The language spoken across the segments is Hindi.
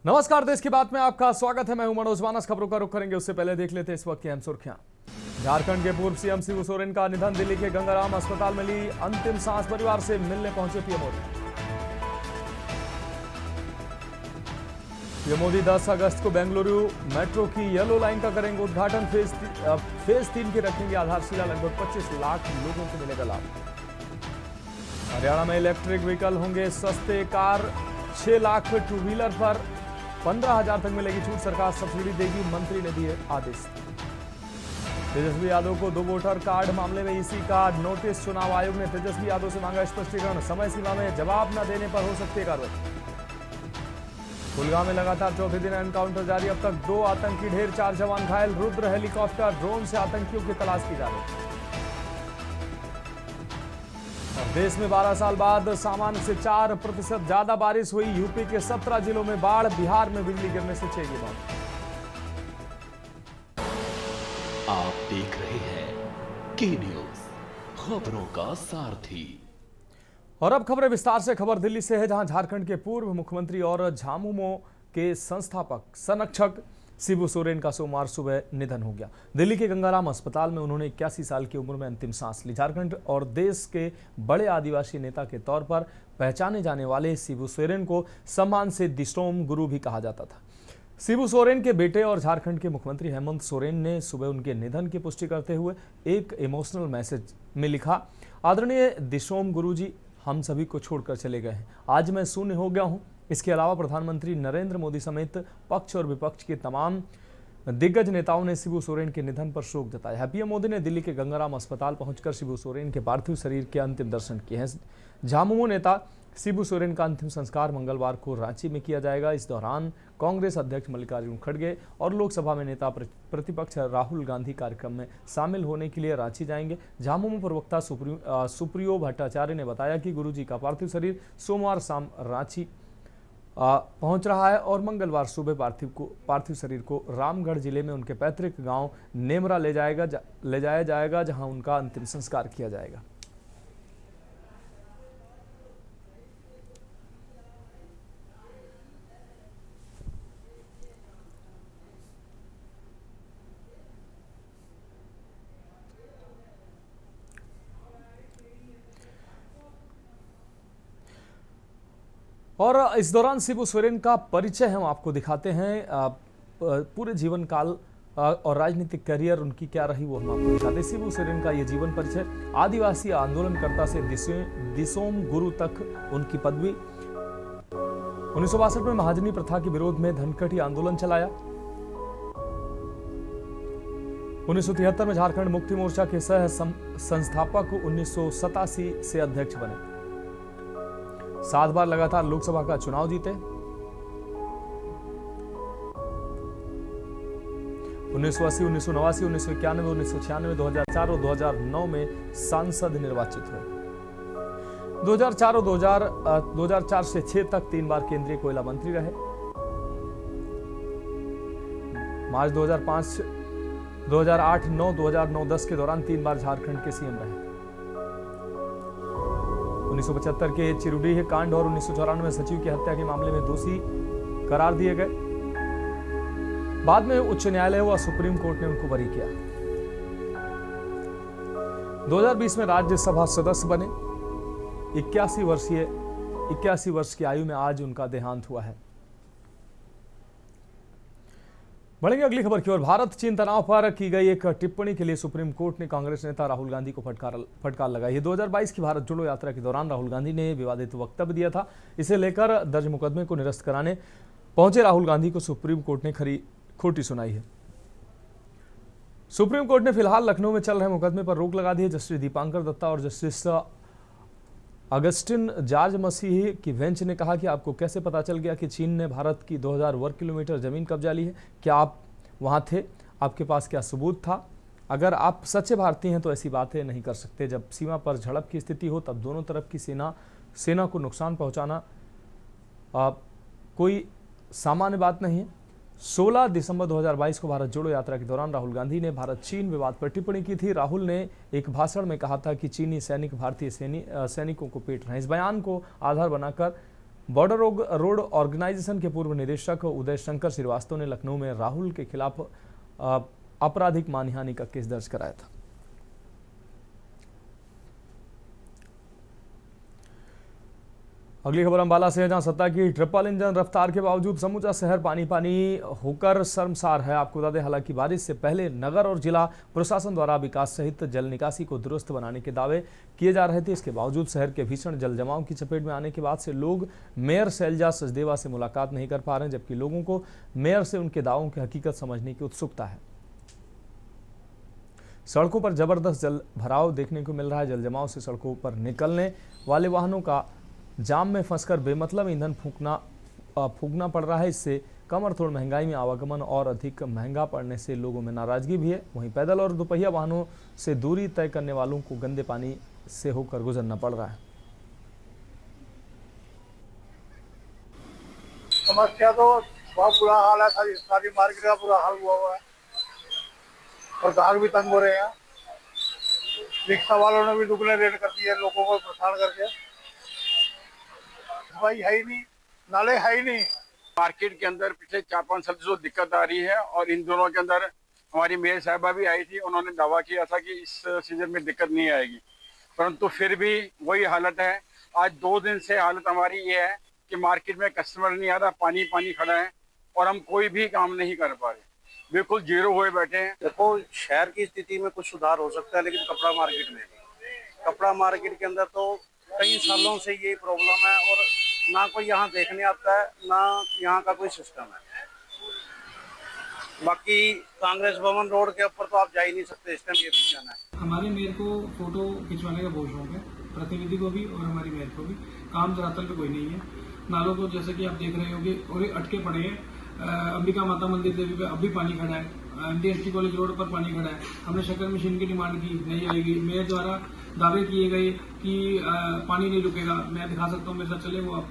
नमस्कार, देश की बात में आपका स्वागत है। मैं हूं मनोज मानस। खबरों का रुख करेंगे उससे पहले देख लेते हैं इस वक्त की अहम सुर्खियां। झारखंड के पूर्व सीएम शिबू सोरेन का निधन। दिल्ली के गंगाराम अस्पताल में ली अंतिम सांस। परिवार से मिलने पहुंचे पीएम मोदी। पीएम मोदी 10 अगस्त को बेंगलुरु मेट्रो की येलो लाइन का करेंगे उद्घाटन। फेज 3 की रखेंगे आधारशिला। लगभग 25 लाख लोगों को मिलेगा लाभ। हरियाणा में इलेक्ट्रिक व्हीकल होंगे सस्ते। कार 6 लाख, टू व्हीलर पर 15,000 तक मिलेगी छूट। सरकार सब्सिडी देगी, मंत्री ने दिए आदेश। तेजस्वी यादव को 2 वोटर कार्ड मामले में ईसी का नोटिस। चुनाव आयोग ने तेजस्वी यादव से मांगा स्पष्टीकरण। समय सीमा में जवाब न देने पर हो सकती है कार्रवाई। कुलगाम में लगातार चौथे दिन एनकाउंटर जारी। अब तक 2 आतंकी ढेर, 4 जवान घायल। रुद्र हेलीकॉप्टर ड्रोन से आतंकियों की तलाश की जा रही है। और देश में 12 साल बाद सामान्य से 4% ज्यादा बारिश हुई। यूपी के 17 जिलों में बाढ़। बिहार में बिजली गिरने से 6 की मौत। आप देख रहे हैं के न्यूज, खबरों का सारथी। और अब खबरें विस्तार से। खबर दिल्ली से है, जहां झारखंड के पूर्व मुख्यमंत्री और झामुमो के संस्थापक संरक्षक शिबू सोरेन का सोमवार सुबह निधन हो गया। दिल्ली के गंगाराम अस्पताल में उन्होंने 81 साल की उम्र में अंतिम सांस ली। झारखंड और देश के बड़े आदिवासी नेता के तौर पर पहचाने जाने वाले शिबू सोरेन को सम्मान से दिसोम गुरु भी कहा जाता था। शिबू सोरेन के बेटे और झारखंड के मुख्यमंत्री हेमंत सोरेन ने सुबह उनके निधन की पुष्टि करते हुए एक इमोशनल मैसेज में लिखा, आदरणीय दिसोम गुरु जी हम सभी को छोड़कर चले गए हैं। आज मैं शून्य हो गया हूं। इसके अलावा प्रधानमंत्री नरेंद्र मोदी समेत पक्ष और विपक्ष के तमाम दिग्गज नेताओं ने शिबू सोरेन के निधन पर शोक जताया है। पीएम मोदी ने दिल्ली के गंगाराम अस्पताल पहुंचकर शिबू सोरेन के पार्थिव शरीर के अंतिम दर्शन किए हैं। झामुमो नेता शिबू सोरेन का अंतिम संस्कार मंगलवार को रांची में किया जाएगा। इस दौरान कांग्रेस अध्यक्ष मल्लिकार्जुन खड़गे और लोकसभा में नेता प्रतिपक्ष राहुल गांधी कार्यक्रम में शामिल होने के लिए रांची जाएंगे। झामुमो प्रवक्ता सुप्रियो भट्टाचार्य ने बताया कि गुरुजी का पार्थिव शरीर सोमवार शाम रांची पहुंच रहा है और मंगलवार सुबह पार्थिव शरीर को रामगढ़ जिले में उनके पैतृक गांव नेमरा ले जाया जाएगा, जहां उनका अंतिम संस्कार किया जाएगा। और इस दौरान शिबू सोरेन का परिचय हम आपको दिखाते हैं। पूरे जीवन काल और राजनीतिक करियर उनकी क्या रही वो हम आपको दिखाते हैं। शिबू सोरेन का ये जीवन परिचय। आदिवासी आंदोलनकर्ता से दिसोम गुरु तक उनकी पदवी। 1962 में महाजनी प्रथा के विरोध में धनकटी आंदोलन चलाया। 1973 में झारखंड मुक्ति मोर्चा के सह संस्थापक। 1987 से अध्यक्ष बने। 7 बार लगातार लोकसभा का चुनाव जीते। 1980, 1989, 1991, 1996, 2004 और 2009 में सांसद निर्वाचित हुए। 2004 से 6 तक 3 बार केंद्रीय कोयला मंत्री रहे। मार्च 2005, 2008, 9, 2009, 10 के दौरान 3 बार झारखंड के सीएम रहे। 1975 के चिरुडीह कांड और 1994 में सचिव की हत्या के मामले में दोषी करार दिए गए। बाद में उच्च न्यायालय व सुप्रीम कोर्ट ने उनको बरी किया। 2020 में राज्यसभा सदस्य बने। 81 वर्ष की आयु में आज उनका देहांत हुआ है। बढ़ेंगे अगली खबर की ओर। भारत चीन तनाव पर की गई एक टिप्पणी के लिए सुप्रीम कोर्ट ने कांग्रेस नेता राहुल गांधी को फटकार लगाई है। 2022 की भारत जोड़ो यात्रा के दौरान राहुल गांधी ने विवादित वक्तव्य दिया था। इसे लेकर दर्ज मुकदमे को निरस्त कराने पहुंचे राहुल गांधी को सुप्रीम कोर्ट ने खोटी सुनाई है। सुप्रीम कोर्ट ने फिलहाल लखनऊ में चल रहे मुकदमे पर रोक लगा दी है। जस्टिस दीपांकर दत्ता और जस्टिस अगस्टिन जॉर्ज मसीह की बेंच ने कहा कि आपको कैसे पता चल गया कि चीन ने भारत की 2000 वर्ग किलोमीटर जमीन कब्जा ली है? क्या आप वहां थे? आपके पास क्या सबूत था? अगर आप सच्चे भारतीय हैं तो ऐसी बातें नहीं कर सकते। जब सीमा पर झड़प की स्थिति हो तब दोनों तरफ की सेना को नुकसान पहुंचाना कोई सामान्य बात नहीं है। 16 दिसंबर 2022 को भारत जोड़ो यात्रा के दौरान राहुल गांधी ने भारत चीन विवाद पर टिप्पणी की थी। राहुल ने एक भाषण में कहा था कि चीनी सैनिक भारतीय सैनिकों को पीट रहे हैं। इस बयान को आधार बनाकर बॉर्डर रोड ऑर्गेनाइजेशन के पूर्व निदेशक उदय शंकर श्रीवास्तव ने लखनऊ में राहुल के खिलाफ आपराधिक मानहानि का केस दर्ज कराया था। अगली खबर अंबाला से है, जहां सत्ता की ट्रिपल इंजन रफ्तार के बावजूद समूचा शहर पानी पानी होकर शर्मसार है। आपको बता दें, हालांकि बारिश से पहले नगर और जिला प्रशासन द्वारा विकास सहित जल निकासी को दुरुस्त बनाने के दावे किए जा रहे थे। इसके बावजूद शहर के भीषण जल जमाव की चपेट में आने के बाद से लोग मेयर शैलजा सचदेवा से मुलाकात नहीं कर पा रहे हैं, जबकि लोगों को मेयर से उनके दावों की हकीकत समझने की उत्सुकता है। सड़कों पर जबरदस्त जल भराव देखने को मिल रहा है। जल जमाव से सड़कों पर निकलने वाले वाहनों का जाम में फंसकर बेमतलब ईंधन फूकना पड़ रहा है। इससे कमर तोड़ महंगाई में आवागमन और अधिक महंगा पड़ने से लोगों में नाराजगी भी है। वहीं पैदल और दोपहिया वाहनों से दूरी तय करने वालों को गंदे पानी से होकर गुजरना पड़ रहा है। समस्या तो बहुत बुरा हाल है, सारी मार्केट का बुरा हाल हुआ है और ग्राहक भी तंग हो रहे हैं। रिक्शा वालों ने भी दुगने रेट कर दिए लोगों को परेशान करके। सफाई है ही नहीं, नाले है ही नहीं। मार्केट के अंदर पिछले 4-5 साल से जो दिक्कत आ रही है, और इन दोनों के अंदर हमारी मेयर साहिबा भी आई थी, उन्होंने दावा किया था कि इस सीजन में दिक्कत नहीं आएगी, परंतु फिर भी वही हालत है। आज 2 दिन से हालत हमारी ये है कि मार्केट में कस्टमर नहीं आ रहा, पानी पानी खड़ा है और हम कोई भी काम नहीं कर पा रहे, बिल्कुल जीरो हुए बैठे हैं। देखो, शहर की स्थिति में कुछ सुधार हो सकता है, लेकिन कपड़ा मार्केट के अंदर तो कई सालों से ये प्रॉब्लम है और ना कोई यहाँ देखने आता है, ना यहाँ का कोई सिस्टम है। बाकी कांग्रेस भवन रोड के ऊपर तो आप जा ही नहीं सकते, इस टाइम ये भी जाना है। हमारे मेयर को फोटो खिंचवाने का बहुत शौक है, प्रतिनिधि को भी और हमारी मेयर को भी। काम धरातल पे कोई नहीं है। नालों को जैसे कि आप देख रहे होंगे और ये अटके पड़े हैं। अंबिका माता मंदिर देवी पे अब भी पानी खड़ा है। MD कॉलेज रोड पर पानी खड़ा है। हमने शक्कर मशीन की डिमांड की, नहीं आएगी। मेयर द्वारा दावे किए गए कि पानी नहीं रुकेगा। मैं दिखा सकता हूँ, मेरे साथ चले वो आप।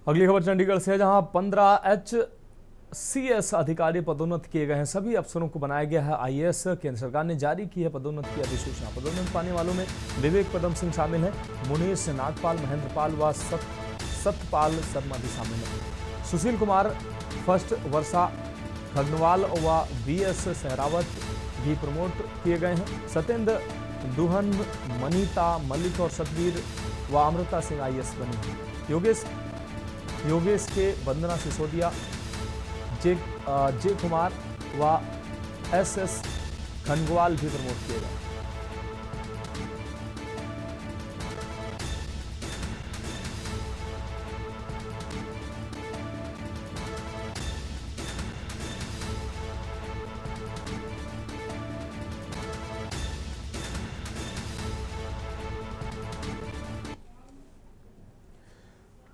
अगली खबर चंडीगढ़ से है, जहां 15 HCS अधिकारी पदोन्नत किए गए हैं। सभी अफसरों को बनाया गया है IAS। केंद्र सरकार ने जारी की है पदोन्नत की अधिसूचना। पदोन्नत पाने वालों में विवेक पदम सिंह शामिल है, मुनीष नागपाल, महेंद्र पाल व सतपाल शर्मा भी शामिल है। सुशील कुमार फर्स्ट वर्षा खगनवाल व VS सहरावत भी प्रमोट किए गए हैं। सत्येंद्र दुहन, मनीता मलिक और सतवीर व अमृता सिंह IAS बनी है। योगेश के वंदना सिसोदिया, जे कुमार व SS खनगवाल भी प्रमोट किए गए।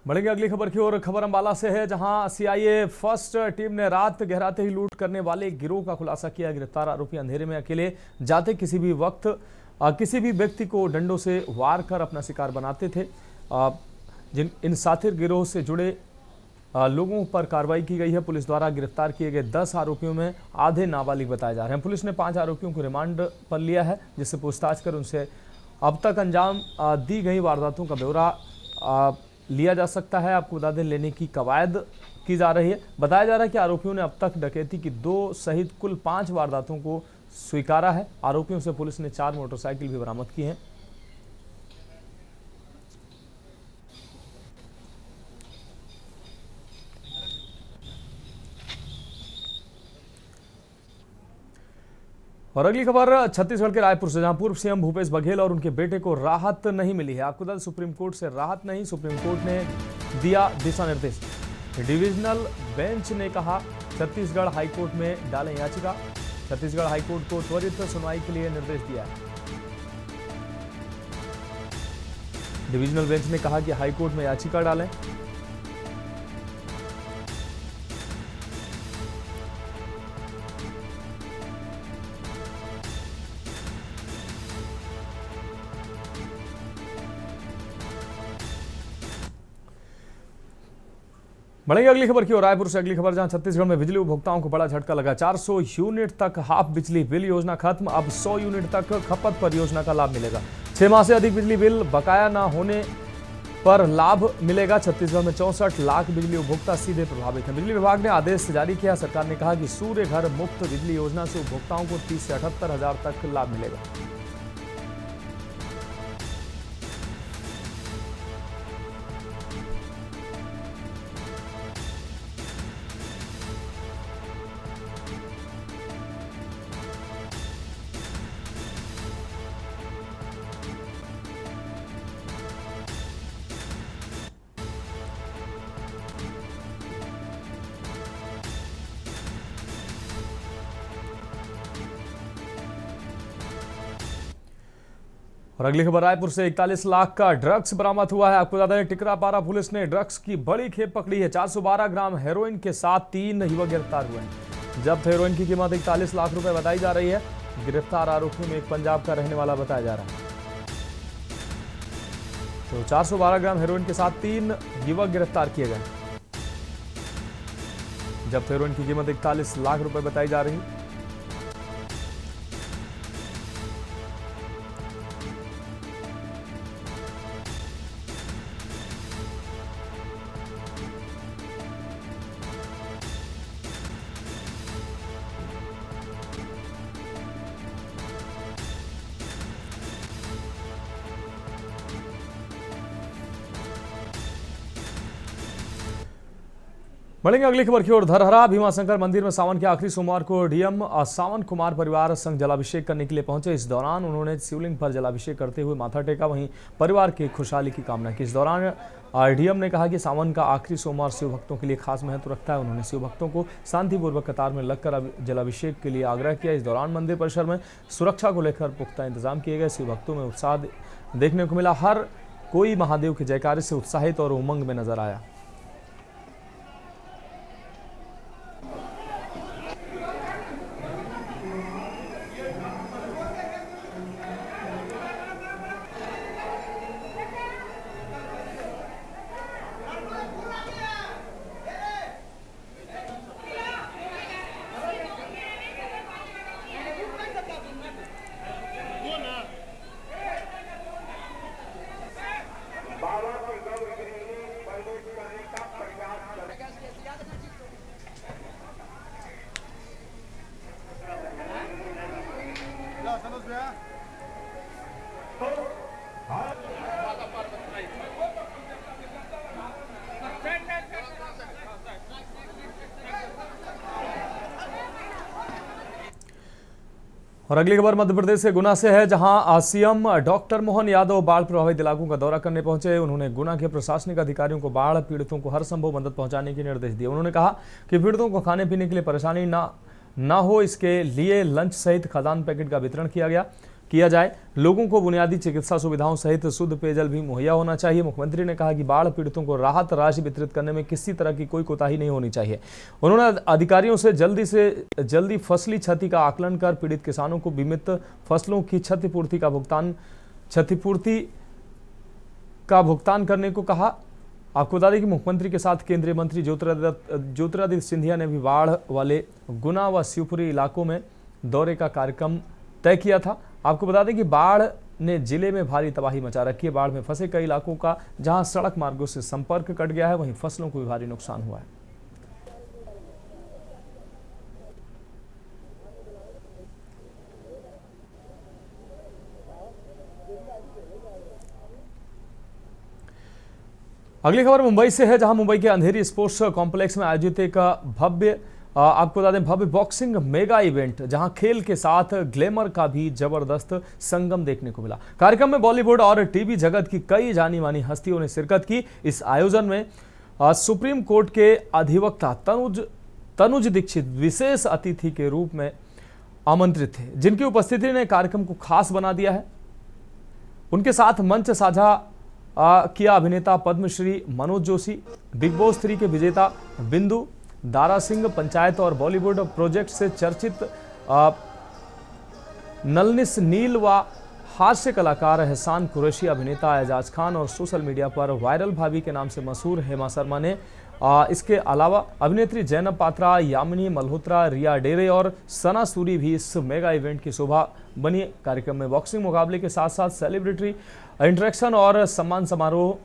बढ़ेंगे अगली खबर की ओर। खबर अंबाला से है, जहां CIA फर्स्ट टीम ने रात गहराते ही लूट करने वाले गिरोह का खुलासा किया। गिरफ्तार आरोपी अंधेरे में अकेले जाते किसी भी वक्त किसी भी व्यक्ति को डंडों से वार कर अपना शिकार बनाते थे। इन साथिर गिरोह से जुड़े लोगों पर कार्रवाई की गई है। पुलिस द्वारा गिरफ्तार किए गए 10 आरोपियों में आधे नाबालिग बताए जा रहे हैं। पुलिस ने 5 आरोपियों को रिमांड पर लिया है, जिससे पूछताछ कर उनसे अब तक अंजाम दी गई वारदातों का ब्यौरा लिया जा सकता है। आपको बता दें, लेने की कवायद की जा रही है। बताया जा रहा है कि आरोपियों ने अब तक डकैती की 2 सहित कुल 5 वारदातों को स्वीकारा है। आरोपियों से पुलिस ने 4 मोटरसाइकिल भी बरामद की हैं। और अगली खबर छत्तीसगढ़ के रायपुर से, जहां पूर्व CM भूपेश बघेल और उनके बेटे को राहत नहीं मिली है। आपको बता दें, सुप्रीम कोर्ट से राहत नहीं, सुप्रीम कोर्ट ने दिया दिशा निर्देश। डिविजनल बेंच ने कहा छत्तीसगढ़ हाईकोर्ट में डालें याचिका। छत्तीसगढ़ हाईकोर्ट को त्वरित सुनवाई के लिए निर्देश दिया है। डिविजनल बेंच ने कहा कि हाईकोर्ट में याचिका डालें। बढ़ेंगे अगली खबर की ओर। रायपुर से अगली खबर, जहां छत्तीसगढ़ में बिजली उपभोक्ताओं को बड़ा झटका लगा। 400 यूनिट तक हाफ बिजली बिल योजना खत्म। अब 100 यूनिट तक खपत पर योजना का लाभ मिलेगा। 6 माह से अधिक बिजली बिल बकाया न होने पर लाभ मिलेगा। छत्तीसगढ़ में 64 लाख बिजली उपभोक्ता सीधे प्रभावित हैं। बिजली विभाग ने आदेश जारी किया। सरकार ने कहा कि सूर्य घर मुफ्त बिजली योजना से उपभोक्ताओं को 30 से 78 हजार तक लाभ मिलेगा। और अगली खबर, रायपुर से 41 लाख का ड्रग्स बरामद हुआ है। आपको बता दें टिकरापारा पुलिस ने ड्रग्स की बड़ी खेप पकड़ी है। 412 ग्राम हेरोइन के साथ 3 युवक गिरफ्तार हुए हैं। जब्त हेरोइन की कीमत 41 लाख रुपए बताई जा रही है। गिरफ्तार आरोपी में एक पंजाब का रहने वाला बताया जा रहा है। तो 412 ग्राम हेरोइन के साथ 3 युवक गिरफ्तार किए गए। जब्त हेरोइन की कीमत 41 लाख रुपए बताई जा रही है। बढ़ेंगे अगली खबर की ओर। धरहरा भीमाशंकर मंदिर में सावन के आखिरी सोमवार को डीएम सावन कुमार परिवार संग जलाभिषेक करने के लिए पहुंचे। इस दौरान उन्होंने शिवलिंग पर जलाभिषेक करते हुए माथा टेका, वहीं परिवार की खुशहाली की कामना की। इस दौरान डीएम ने कहा कि सावन का आखिरी सोमवार शिव भक्तों के लिए खास महत्व रखता है। उन्होंने शिव भक्तों को शांतिपूर्वक कतार में लगकर जलाभिषेक के लिए आग्रह किया। इस दौरान मंदिर परिसर में सुरक्षा को लेकर पुख्ता इंतजाम किए गए। शिव भक्तों में उत्साह देखने को मिला। हर कोई महादेव के जयकारे से उत्साहित और उमंग में नजर आया। और अगली खबर मध्य प्रदेश के गुना से है, जहां सीएम डॉक्टर मोहन यादव बाढ़ प्रभावित इलाकों का दौरा करने पहुंचे। उन्होंने गुना के प्रशासनिक अधिकारियों को बाढ़ पीड़ितों को हर संभव मदद पहुंचाने के निर्देश दिए। उन्होंने कहा कि पीड़ितों को खाने पीने के लिए परेशानी ना हो, इसके लिए लंच सहित खाद्यान्न पैकेट का वितरण किया जाए। लोगों को बुनियादी चिकित्सा सुविधाओं सहित शुद्ध पेयजल भी मुहैया होना चाहिए। मुख्यमंत्री ने कहा कि बाढ़ पीड़ितों को राहत राशि वितरित करने में किसी तरह की कोई कोताही नहीं होनी चाहिए। उन्होंने अधिकारियों से जल्दी फसली क्षति का आकलन कर पीड़ित किसानों को बीमित फसलों की क्षतिपूर्ति का भुगतान करने को कहा। आपको बता दें कि मुख्यमंत्री के साथ केंद्रीय मंत्री ज्योतिरादित्य सिंधिया ने भी बाढ़ वाले गुना व शिवपुरी इलाकों में दौरे का कार्यक्रम तय किया था। आपको बता दें कि बाढ़ ने जिले में भारी तबाही मचा रखी है। बाढ़ में फंसे कई इलाकों का जहां सड़क मार्गों से संपर्क कट गया है, वहीं फसलों को भी भारी नुकसान हुआ है। अगली खबर मुंबई से है, जहां मुंबई के अंधेरी स्पोर्ट्स कॉम्प्लेक्स में आयोजित एक आपको बता दें भव्य बॉक्सिंग मेगा इवेंट, जहां खेल के साथ ग्लैमर का भी जबरदस्त संगम देखने को मिला। कार्यक्रम में बॉलीवुड और टीवी जगत की कई जानी मानी हस्तियों ने शिरकत की। इस आयोजन में सुप्रीम कोर्ट के अधिवक्ता तनुज दीक्षित विशेष अतिथि के रूप में आमंत्रित थे, जिनकी उपस्थिति ने कार्यक्रम को खास बना दिया है। उनके साथ मंच साझा किया अभिनेता पद्मश्री मनोज जोशी, बिग बॉस 3 के विजेता बिंदु, दारा सिंह, पंचायत और बॉलीवुड प्रोजेक्ट से चर्चित नलनिस नील व हास्य कलाकार एहसान कुरैशी, अभिनेता एजाज खान और सोशल मीडिया पर वायरल भाभी के नाम से मशहूर हेमा शर्मा ने इसके अलावा अभिनेत्री जैनब पात्रा, यामिनी मल्होत्रा, रिया डेरे और सना सूरी भी इस मेगा इवेंट की शोभा बनी। कार्यक्रम में बॉक्सिंग मुकाबले के साथ साथ सेलिब्रिटी इंटरेक्शन और सम्मान समारोह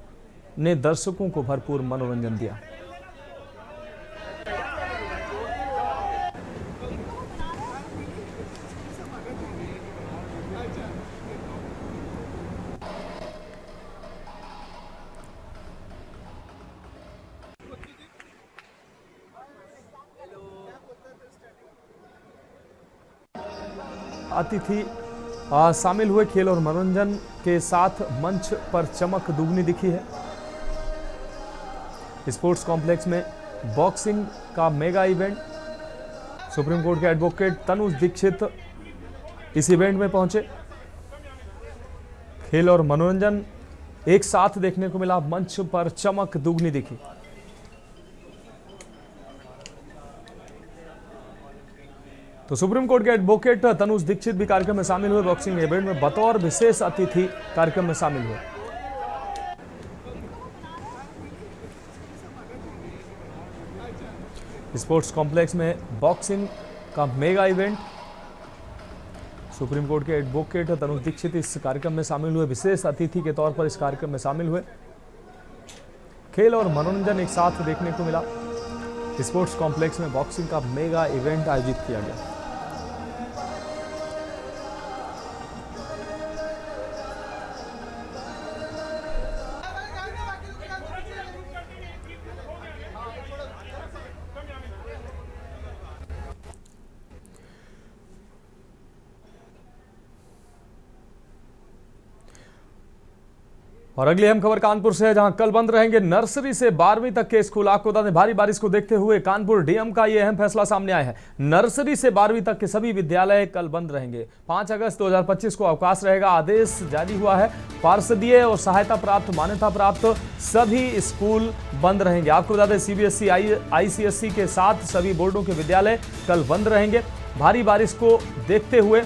ने दर्शकों को भरपूर मनोरंजन दिया। अतिथि शामिल हुए। खेल और मनोरंजन के साथ मंच पर चमक दुगनी दिखी है। स्पोर्ट्स कॉम्प्लेक्स में बॉक्सिंग का मेगा इवेंट। सुप्रीम कोर्ट के एडवोकेट तनुज दीक्षित इस इवेंट में पहुंचे। खेल और मनोरंजन एक साथ देखने को मिला। मंच पर चमक दुगनी दिखी। तो सुप्रीम कोर्ट के एडवोकेट तनुज दीक्षित भी कार्यक्रम में शामिल हुए। बॉक्सिंग इवेंट में बतौर विशेष अतिथि कार्यक्रम में शामिल हुए। स्पोर्ट्स कॉम्प्लेक्स में बॉक्सिंग का मेगा इवेंट। सुप्रीम कोर्ट के एडवोकेट तनुज दीक्षित इस कार्यक्रम में शामिल हुए। विशेष अतिथि के तौर पर इस कार्यक्रम में शामिल हुए। खेल और मनोरंजन एक साथ देखने को मिला। स्पोर्ट्स कॉम्प्लेक्स में बॉक्सिंग का मेगा इवेंट आयोजित किया गया। और अगली अहम खबर कानपुर से है, जहां कल बंद रहेंगे नर्सरी से 12वीं तक के स्कूल। आपको बता दें, भारी बारिश को देखते हुए कानपुर डीएम का यह अहम फैसला सामने आया है। नर्सरी से 12वीं तक के सभी विद्यालय कल बंद रहेंगे। 5 अगस्त 2025 को अवकाश रहेगा। आदेश जारी हुआ है। पार्षदीय और सहायता प्राप्त, मान्यता प्राप्त सभी स्कूल बंद रहेंगे। आपको बता दें, सीबीएसई, आईसीएसई के साथ सभी बोर्डों के विद्यालय कल बंद रहेंगे। भारी बारिश को देखते हुए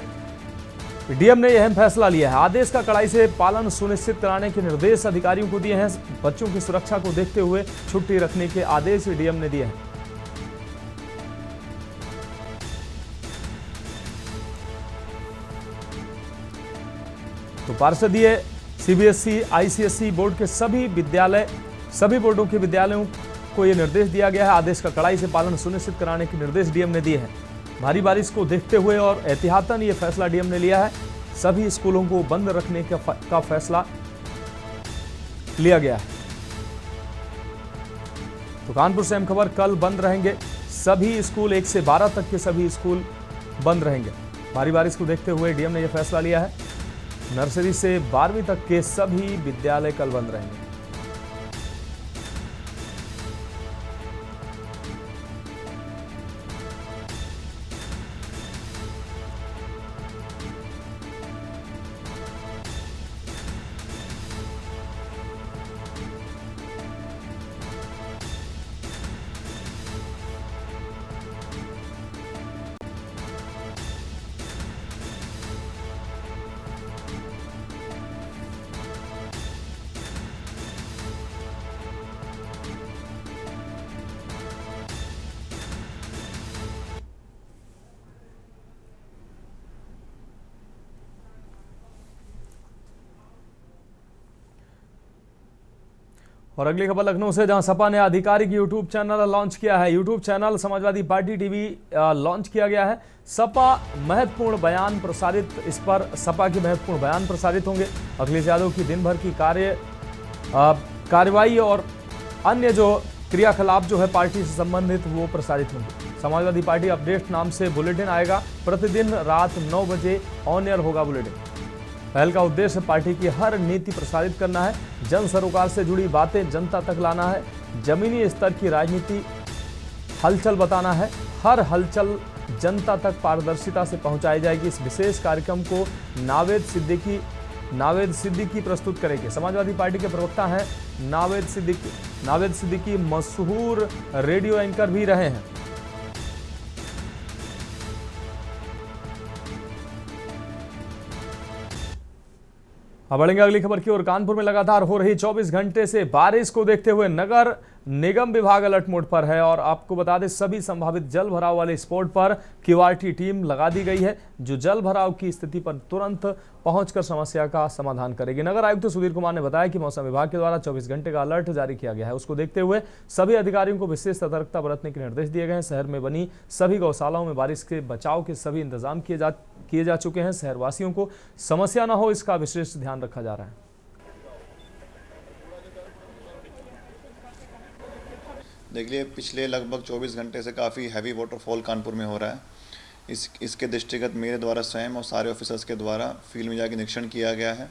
डीएम ने यह अहम फैसला लिया है। आदेश का कड़ाई से पालन सुनिश्चित कराने के निर्देश अधिकारियों को दिए हैं। बच्चों की सुरक्षा को देखते हुए छुट्टी रखने के आदेश डीएम ने दिए हैं। तो पार्षदीय, सीबीएसई, आईसीएसई बोर्ड के सभी बोर्डों के विद्यालयों को यह निर्देश दिया गया है। आदेश का कड़ाई से पालन सुनिश्चित कराने के निर्देश डीएम ने दिए हैं। भारी बारिश को देखते हुए और एहतियातन ये फैसला डीएम ने लिया है। सभी स्कूलों को बंद रखने का फैसला लिया गया है। तो कानपुर से अहम खबर, कल बंद रहेंगे सभी स्कूल। 1 से 12 तक के सभी स्कूल बंद रहेंगे। भारी बारिश को देखते हुए डीएम ने यह फैसला लिया है। नर्सरी से 12वीं तक के सभी विद्यालय कल बंद रहेंगे। और अगली खबर लखनऊ से, जहां सपा ने आधिकारिक यूट्यूब चैनल लॉन्च किया है। YouTube channel Samajwadi party TV launch किया गया है। सपा महत्वपूर्ण बयान प्रसारित, इस पर सपा के महत्वपूर्ण बयान प्रसारित होंगे। अखिलेश यादव की दिन भर की कार्यवाही और अन्य जो क्रियाकलाप जो है पार्टी से संबंधित वो प्रसारित होंगे। समाजवादी पार्टी अपडेट नाम से बुलेटिन आएगा। प्रतिदिन रात 9 बजे ऑन एयर होगा बुलेटिन। पहल का उद्देश्य पार्टी की हर नीति प्रसारित करना है। जन सरोकार से जुड़ी बातें जनता तक लाना है। जमीनी स्तर की राजनीति हलचल बताना है। हर हलचल जनता तक पारदर्शिता से पहुंचाई जाएगी। इस विशेष कार्यक्रम को नावेद सिद्दीकी प्रस्तुत करेंगे। समाजवादी पार्टी के प्रवक्ता हैं नावेद सिद्दीकी मशहूर रेडियो एंकर भी रहे हैं। अब बढ़ेंगे अगली खबर की ओर। कानपुर में लगातार हो रही 24 घंटे से बारिश को देखते हुए नगर निगम विभाग अलर्ट मोड पर है और आपको बता दें सभी संभावित जल भराव वाले स्पॉट पर क्यूआरटी टीम लगा दी गई है जो जल भराव की स्थिति पर तुरंत पहुंचकर समस्या का समाधान करेगी। नगर आयुक्त सुधीर कुमार ने बताया कि मौसम विभाग के द्वारा 24 घंटे का अलर्ट जारी किया गया है। उसको देखते हुए सभी अधिकारियों को विशेष सतर्कता बरतने के निर्देश दिए गए हैं। शहर में बनी सभी गौशालाओं में बारिश के बचाव के सभी इंतजाम किए जा चुके हैं। शहरवासियों को समस्या न हो इसका विशेष ध्यान रखा जा रहा है। देखिए पिछले लगभग 24 घंटे से काफ़ी हैवी वाटरफॉल कानपुर में हो रहा है। इसके दृष्टिगत मेरे द्वारा स्वयं और सारे ऑफिसर्स के द्वारा फील्ड में जाकर निरीक्षण किया गया है।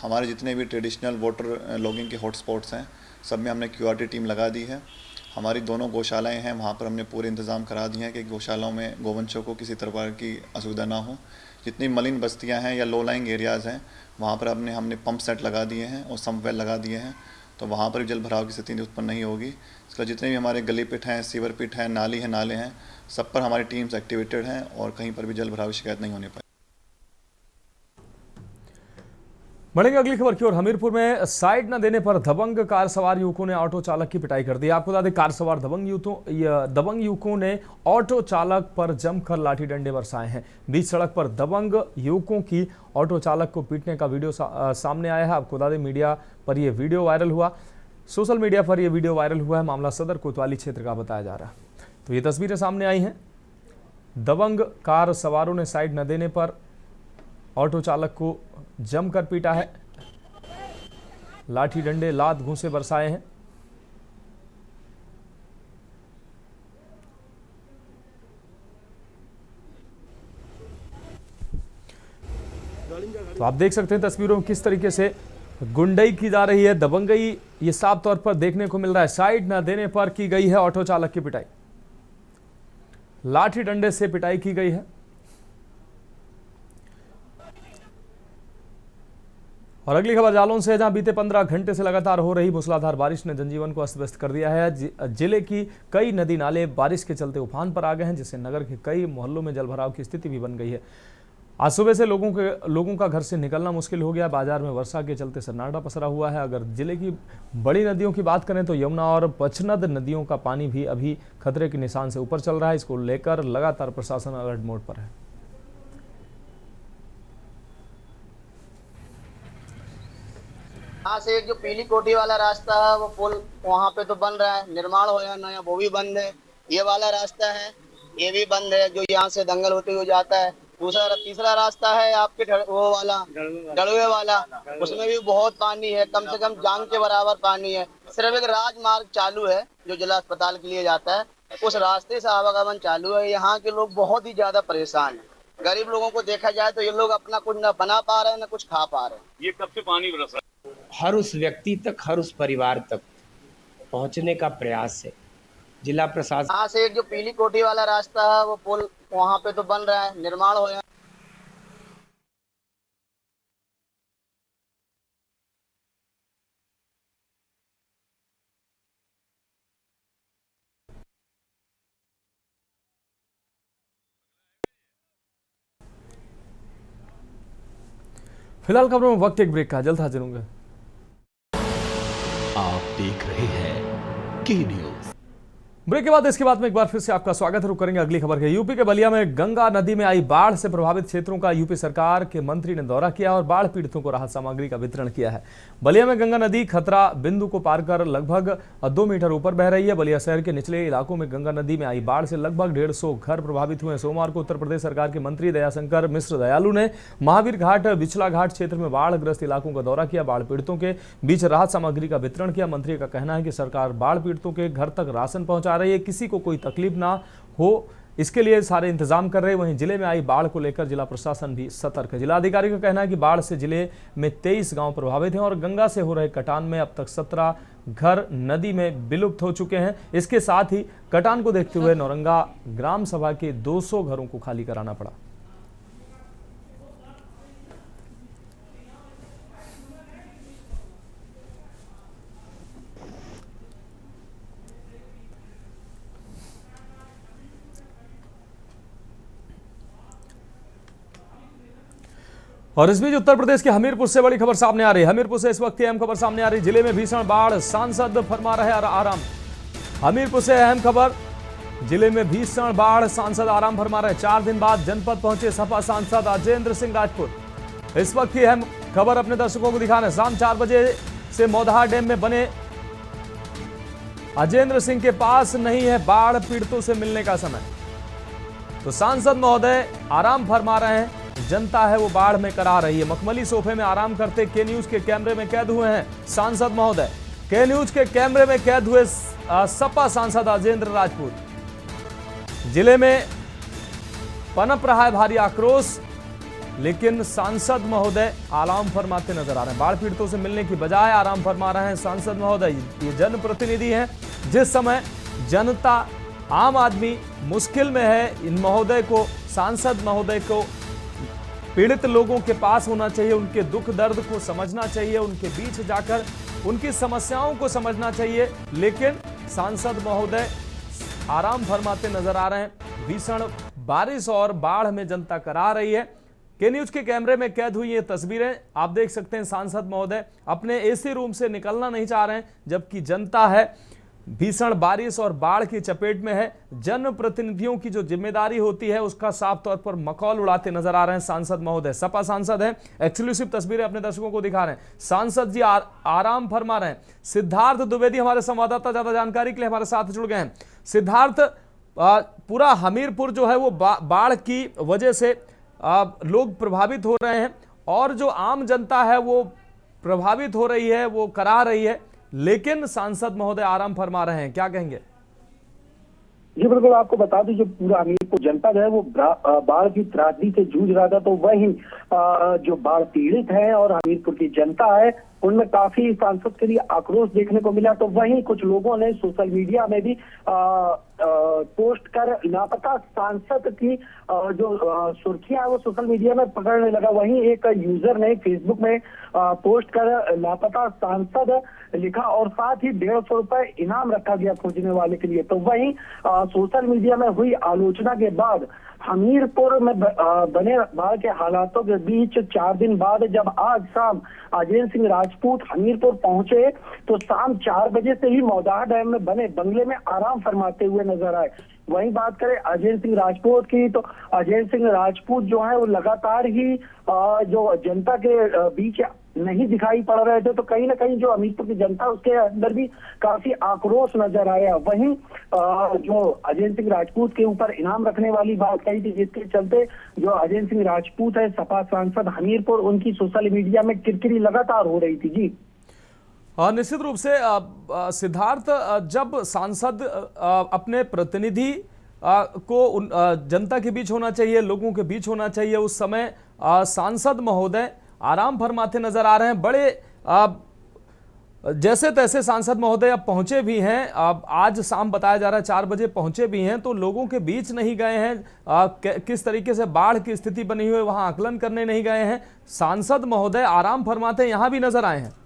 हमारे जितने भी ट्रेडिशनल वाटर लॉगिंग के हॉटस्पॉट्स हैं सब में हमने क्यूआरटी टीम लगा दी है। हमारी दोनों गौशालाएं हैं वहाँ पर हमने पूरे इंतज़ाम करा दिए हैं कि गौशालाओं में गोवंशों को किसी प्रकार की असुविधा ना हो। जितनी मलिन बस्तियाँ हैं या लो लाइंग एरियाज़ हैं वहाँ पर हमने पंप सेट लगा दिए हैं और सम्प वेल लगा दिए हैं तो वहाँ पर जल भराव की स्थिति उत्पन्न नहीं होगी। इसका जितने भी हमारे गली पिट हैं, सीवर पिट हैं, नाली हैं, नाले हैं, सब पर हमारी टीम्स एक्टिवेटेड हैं और कहीं पर भी जल भराव की शिकायत नहीं होने पाई। बढ़ेंगे अगली खबर की ओर। हमीरपुर में साइड न देने पर दबंग कार सवार युवकों ने ऑटो चालक की पिटाई कर दी। आपको बता दें कार सवार दबंग युवकों ने ऑटो चालक पर जमकर लाठी डंडे बरसाए हैं। बीच सड़क पर दबंग युवकों की ऑटो चालक को पीटने का वीडियो सामने आया है। आपको बता दें मीडिया पर यह वीडियो वायरल हुआ, सोशल मीडिया पर यह वीडियो वायरल हुआ है। मामला सदर कोतवाली क्षेत्र का बताया जा रहा है। तो ये तस्वीरें सामने आई हैं। दबंग कार सवारों ने साइड न देने पर ऑटो चालक को जमकर पीटा है, लाठी डंडे लात घूंसे बरसाए हैं। तो आप देख सकते हैं तस्वीरों में किस तरीके से गुंडई की जा रही है, दबंगई ये साफ तौर पर देखने को मिल रहा है। साइड न देने पर की गई है ऑटो चालक की पिटाई, लाठी डंडे से पिटाई की गई है। और अगली खबर जालौन से है जहां बीते 15 घंटे से लगातार हो रही मूसलाधार बारिश ने जनजीवन को अस्त व्यस्त कर दिया है। जिले की कई नदी नाले बारिश के चलते उफान पर आ गए हैं जिससे नगर के कई मोहल्लों में जलभराव की स्थिति भी बन गई है। आज सुबह से लोगों का घर से निकलना मुश्किल हो गया। बाजार में वर्षा के चलते सन्नाटा पसरा हुआ है। अगर जिले की बड़ी नदियों की बात करें तो यमुना और पचनद नदियों का पानी भी अभी खतरे के निशान से ऊपर चल रहा है। इसको लेकर लगातार प्रशासन अलर्ट मोड पर है। यहाँ से एक जो पीली कोठी वाला रास्ता है वो पुल वहाँ पे तो बन रहा है, निर्माण हो या नया वो भी बंद है। ये वाला रास्ता है ये भी बंद है जो यहाँ से दंगल होते हुए जाता है। तीसरा रास्ता है आपके वो वाला डड़ुए वाला, उसमें भी बहुत पानी है, कम से कम जांग के बराबर पानी है। सिर्फ एक राजमार्ग चालू है जो जिला अस्पताल के लिए जाता है, उस रास्ते से आवागमन चालू है। यहाँ के लोग बहुत ही ज्यादा परेशान है। गरीब लोगों को देखा जाए तो ये लोग अपना कुछ न बना पा रहे हैं न कुछ खा पा रहे हैं। ये कब से पानी बरस रहा है? हर उस व्यक्ति तक, हर उस परिवार तक पहुंचने का प्रयास है। जिला प्रशासन यहाँ से एक जो पीली कोठी वाला रास्ता है वो पुल वहाँ पे तो बन रहा है, निर्माण हो या फिलहाल खबरों में वक्त एक ब्रेक का, जल्द हाजिर होंगे। आप देख रहे हैं के न्यूज। ब्रेक के बाद इसके बाद में एक बार फिर से आपका स्वागत है। रुक करेंगे अगली खबर के। यूपी के बलिया में गंगा नदी में आई बाढ़ से प्रभावित क्षेत्रों का यूपी सरकार के मंत्री ने दौरा किया और बाढ़ पीड़ितों को राहत सामग्री का वितरण किया है। बलिया में गंगा नदी खतरा बिंदु को पार कर लगभग 2 मीटर ऊपर बह रही है। बलिया शहर के निचले इलाकों में गंगा नदी में आई बाढ़ से लगभग 150 घर प्रभावित हुए। सोमवार को उत्तर प्रदेश सरकार के मंत्री दयाशंकर मिश्र दयालु ने महावीर घाट बिचला घाट क्षेत्र में बाढ़ग्रस्त इलाकों का दौरा किया, बाढ़ पीड़ितों के बीच राहत सामग्री का वितरण किया। मंत्री का कहना है कि सरकार बाढ़ पीड़ितों के घर तक राशन पहुंचा रही है, किसी को कोई तकलीफ ना हो इसके लिए सारे इंतजाम कर रहे हैं। वहीं जिले में आई बाढ़ को लेकर जिला प्रशासन भी सतर्क है। जिलाधिकारी का कहना है कि बाढ़ से जिले में 23 गांव प्रभावित हैं और गंगा से हो रहे कटान में अब तक 17 घर नदी में विलुप्त हो चुके हैं। इसके साथ ही कटान को देखते हुए नौरंगा ग्राम सभा के 200 घरों को खाली कराना पड़ा। और इस बीच उत्तर प्रदेश के हमीरपुर से बड़ी खबर सामने आ रही है। हमीरपुर से इस वक्त की अहम खबर सामने आ रही है। जिले में भीषण बाढ़, सांसद फरमा रहे आराम। हमीरपुर से अहम खबर, जिले में भीषण बाढ़, सांसद आराम फरमा रहे। 4 दिन बाद जनपद पहुंचे सपा सांसद अजेंद्र सिंह राजपूत। इस वक्त की अहम खबर अपने दर्शकों को दिखा रहे हैं। शाम 4 बजे से मौदहा डैम में बने अजेंद्र सिंह के पास नहीं है बाढ़ पीड़ितों से मिलने का समय, तो सांसद महोदय आराम फरमा रहे हैं। जनता है वो बाढ़ में करा रही है। मखमली सोफे में आराम करते के न्यूज के कैमरे में कैद हुए हैं सांसद महोदय। के न्यूज के कैमरे में कैद हुए सपा सांसद अजेंद्र राजपूत। जिले में पनप रहा है भारी आक्रोश, लेकिन सांसद महोदय आराम फरमाते नजर आ रहे हैं। बाढ़ पीड़ितों से मिलने की बजाय आराम फरमा रहे हैं सांसद महोदय। ये जनप्रतिनिधि हैं। जिस समय जनता, आम आदमी मुश्किल में है, इन महोदय को, सांसद महोदय को पीड़ित लोगों के पास होना चाहिए, उनके दुख दर्द को समझना चाहिए, उनके बीच जाकर उनकी समस्याओं को समझना चाहिए, लेकिन सांसद महोदय आराम फरमाते नजर आ रहे हैं। भीषण बारिश और बाढ़ में जनता करा रही है। के न्यूज के कैमरे में कैद हुई ये तस्वीरें आप देख सकते हैं। सांसद महोदय अपने एसी रूम से निकलना नहीं चाह रहे हैं, जबकि जनता है भीषण बारिश और बाढ़ की चपेट में है। जनप्रतिनिधियों की जो जिम्मेदारी होती है उसका साफ तौर पर मखौल उड़ाते नजर आ रहे हैं सांसद महोदय। सपा सांसद हैं। एक्सक्लूसिव तस्वीरें अपने दर्शकों को दिखा रहे हैं। सांसद जी आराम फरमा रहे हैं। सिद्धार्थ द्विवेदी हमारे संवाददाता ज्यादा जानकारी के लिए हमारे साथ जुड़ गए हैं। सिद्धार्थ, पूरा हमीरपुर जो है वो बाढ़ की वजह से लोग प्रभावित हो रहे हैं और जो आम जनता है वो प्रभावित हो रही है, वो करा रही है, लेकिन सांसद महोदय आराम फरमा रहे हैं। क्या कहेंगे? जी बिल्कुल, आपको बता दूं जो पूरा हमीरपुर जनपद है वो बाढ़ की त्रासदी से जूझ रहा था, तो वही जो बाढ़ पीड़ित है और हमीरपुर की जनता है उनमें काफी सांसद के लिए आक्रोश देखने को मिला। तो वहीं कुछ लोगों ने सोशल मीडिया में भी पोस्ट कर लापता सांसद की जो सुर्खियां वो सोशल मीडिया में पकड़ने लगा। वहीं एक यूजर ने फेसबुक में पोस्ट कर लापता सांसद लिखा और साथ ही 150 रुपए इनाम रखा गया खोजने वाले के लिए। तो वहीं सोशल मीडिया में हुई आलोचना के बाद हमीरपुर में बने बाढ़ के हालातों के बीच 4 दिन बाद जब आज शाम अजेंद्र सिंह राजपूत हमीरपुर पहुंचे, तो शाम 4 बजे से ही मौदहा डैम में बने बंगले में आराम फरमाते हुए नजर आए। वहीं बात करें अजेंद्र सिंह राजपूत की, तो अजेंद्र सिंह राजपूत जो है वो लगातार ही जो जनता के बीच नहीं दिखाई पड़ रहे थे, तो कहीं ना कहीं जो हमीरपुर की जनता उसके अंदर भी काफी आक्रोश नजर आया। वहीं जो अजेंद्र सिंह राजपूत के ऊपर इनाम रखने वाली बात कही थी, जिसके चलते जो अजेंद्र सिंह राजपूत है सपा सांसद हमीरपुर, उनकी सोशल मीडिया में किरकिरी लगातार हो रही थी। जी निश्चित रूप से सिद्धार्थ, जब सांसद अपने प्रतिनिधि को जनता के बीच होना चाहिए, लोगों के बीच होना चाहिए, उस समय सांसद महोदय आराम फरमाते नजर आ रहे हैं। बड़े जैसे तैसे सांसद महोदय अब पहुंचे भी हैं। अब आज शाम बताया जा रहा है 4 बजे पहुंचे भी हैं, तो लोगों के बीच नहीं गए हैं। किस तरीके से बाढ़ की स्थिति बनी हुई है वहां आकलन करने नहीं गए हैं। सांसद महोदय आराम फरमाते यहां भी नजर आए हैं।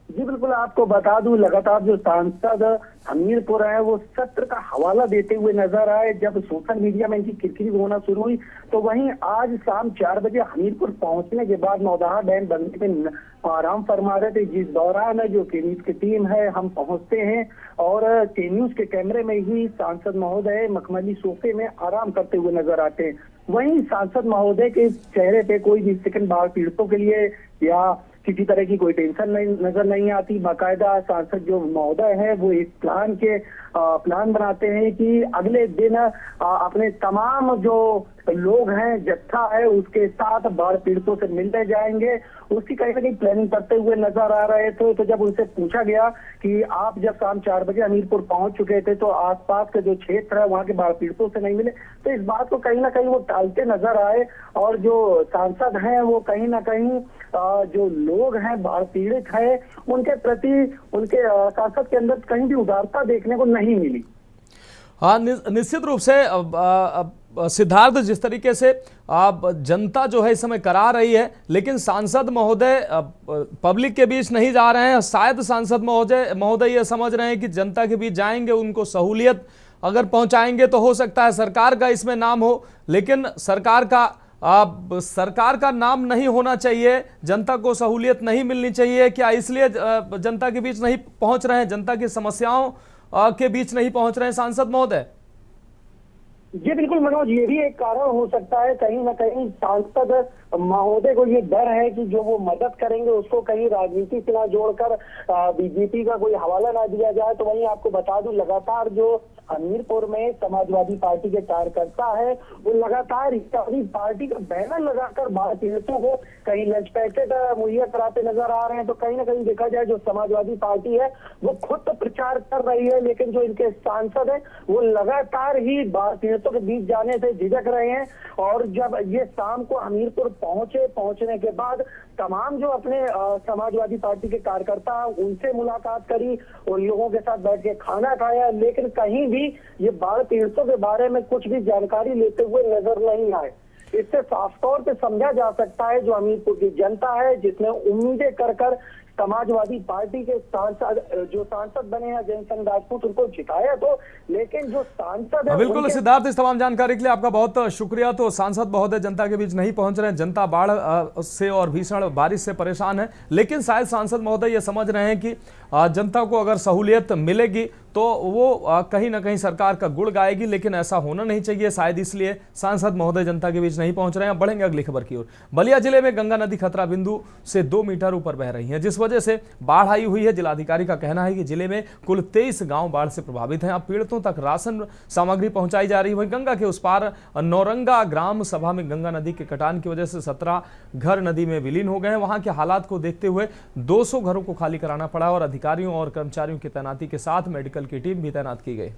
जी बिल्कुल, आपको बता दूं लगातार जो सांसद हमीरपुर है वो सत्र का हवाला देते हुए नजर आए। जब सोशल मीडिया में इनकी किरकिरी होना शुरू हुई, तो वहीं आज शाम 4 बजे हमीरपुर पहुंचने के बाद मौदहा डैम बनने में आराम फरमा रहे थे, जिस दौरान जो के न्यूज की टीम है हम पहुंचते हैं और के न्यूज के कैमरे में ही सांसद महोदय मखमली सोफे में आराम करते हुए नजर आते हैं। वहीं सांसद महोदय के चेहरे पे कोई भी सेकंड बाढ़ पीड़ितों के लिए या किसी तरह की कोई टेंशन नजर नहीं आती। बाकायदा सांसद जो महोदय है वो एक प्लान बनाते हैं कि अगले दिन अपने तमाम जो लोग हैं, जत्था है, उसके साथ बाढ़ पीड़ितों से मिलने जाएंगे। उसकी कहीं ना कहीं प्लानिंग करते हुए नजर आ रहे थे। तो जब उनसे पूछा गया कि आप जब शाम 4 बजे हमीरपुर पहुंच चुके थे तो आसपास के जो क्षेत्र है वहां के बाढ़ पीड़ितों से नहीं मिले, तो इस बात को कहीं ना कहीं वो टालते नजर आए। और जो सांसद हैं वो कहीं ना कहीं जो लोग हैं बाढ़ पीड़ित है उनके प्रति उनके सांसद के अंदर कहीं भी उदारता देखने को नहीं मिली। हाँ, निश्चित रूप से सिद्धार्थ, जिस तरीके से जनता जो है इस समय करा रही है, लेकिन सांसद महोदय पब्लिक के बीच नहीं जा रहे हैं। शायद सांसद महोदय ये समझ रहे हैं कि जनता के बीच जाएंगे, उनको सहूलियत अगर पहुंचाएंगे तो हो सकता है सरकार का इसमें नाम हो, लेकिन सरकार का अब सरकार का नाम नहीं होना चाहिए, जनता को सहूलियत नहीं मिलनी चाहिए, क्या इसलिए जनता के बीच नहीं पहुंच रहे हैं, जनता की समस्याओं के बीच नहीं पहुंच रहे हैं सांसद महोदय? जी बिल्कुल मनोज, ये भी एक कारण हो सकता है। कहीं ना कहीं सांसद महोदय को ये डर है कि जो वो मदद करेंगे उसको कहीं राजनीति से ना जोड़कर बीजेपी का कोई हवाला ना दिया जाए। तो वहीं आपको बता दूं, लगातार जो हमीरपुर में समाजवादी पार्टी के कार्यकर्ता है वो लगातार समाजवादी पार्टी का बैनर लगाकर बाढ़ पीड़ितों को कहीं लंच पैकेट मुहैया कराते नजर आ रहे हैं। तो कहीं ना कहीं देखा जाए जो समाजवादी पार्टी है वो खुद तो प्रचार कर रही है, लेकिन जो इनके सांसद है वो लगातार ही बाढ़ पीड़ितों के बीच जाने से झिझक रहे हैं। और जब ये शाम को हमीरपुर पहुंचने के बाद तमाम जो अपने समाजवादी पार्टी के कार्यकर्ता उनसे मुलाकात करी, उन लोगों के साथ बैठ के खाना खाया, लेकिन कहीं भी ये बाढ़ पीड़ितों के बारे में कुछ भी जानकारी लेते हुए नजर नहीं आए। इससे साफ तौर पे समझा जा सकता है जो हमीरपुर की जनता है जिसने उम्मीदें कर समाजवादी पार्टी के सांसद बने हैं अजय सिंह राजपूत, उनको जिताया तो, लेकिन जो सांसद है बिल्कुल सिद्धार्थ, इस तमाम जानकारी के लिए आपका बहुत शुक्रिया। तो सांसद महोदय जनता के बीच नहीं पहुंच रहे हैं, जनता बाढ़ से और भीषण बारिश से परेशान है, लेकिन शायद सांसद महोदय ये समझ रहे हैं कि जनता को अगर सहूलियत मिलेगी तो वो कहीं ना कहीं सरकार का गुण गाएगी, लेकिन ऐसा होना नहीं चाहिए। शायद इसलिए सांसद महोदय जनता के बीच नहीं पहुंच रहे हैं। बढ़ेंगे अगली खबर की ओर। बलिया जिले में गंगा नदी खतरा बिंदु से 2 मीटर ऊपर बह रही है, जिस वजह से बाढ़ आई हुई है। जिलाधिकारी का कहना है कि जिले में कुल 23 गांव बाढ़ से प्रभावित हैं। अब पीड़ितों तक राशन सामग्री पहुंचाई जा रही है। वहीं गंगा के उस पार नौरंगा ग्राम सभा में गंगा नदी के कटान की वजह से 17 घर नदी में विलीन हो गए हैं। वहां के हालात को देखते हुए 200 घरों को खाली कराना पड़ा और अधिकारियों और कर्मचारियों की तैनाती के साथ मेडिकल की टीम भी तैनात की गई।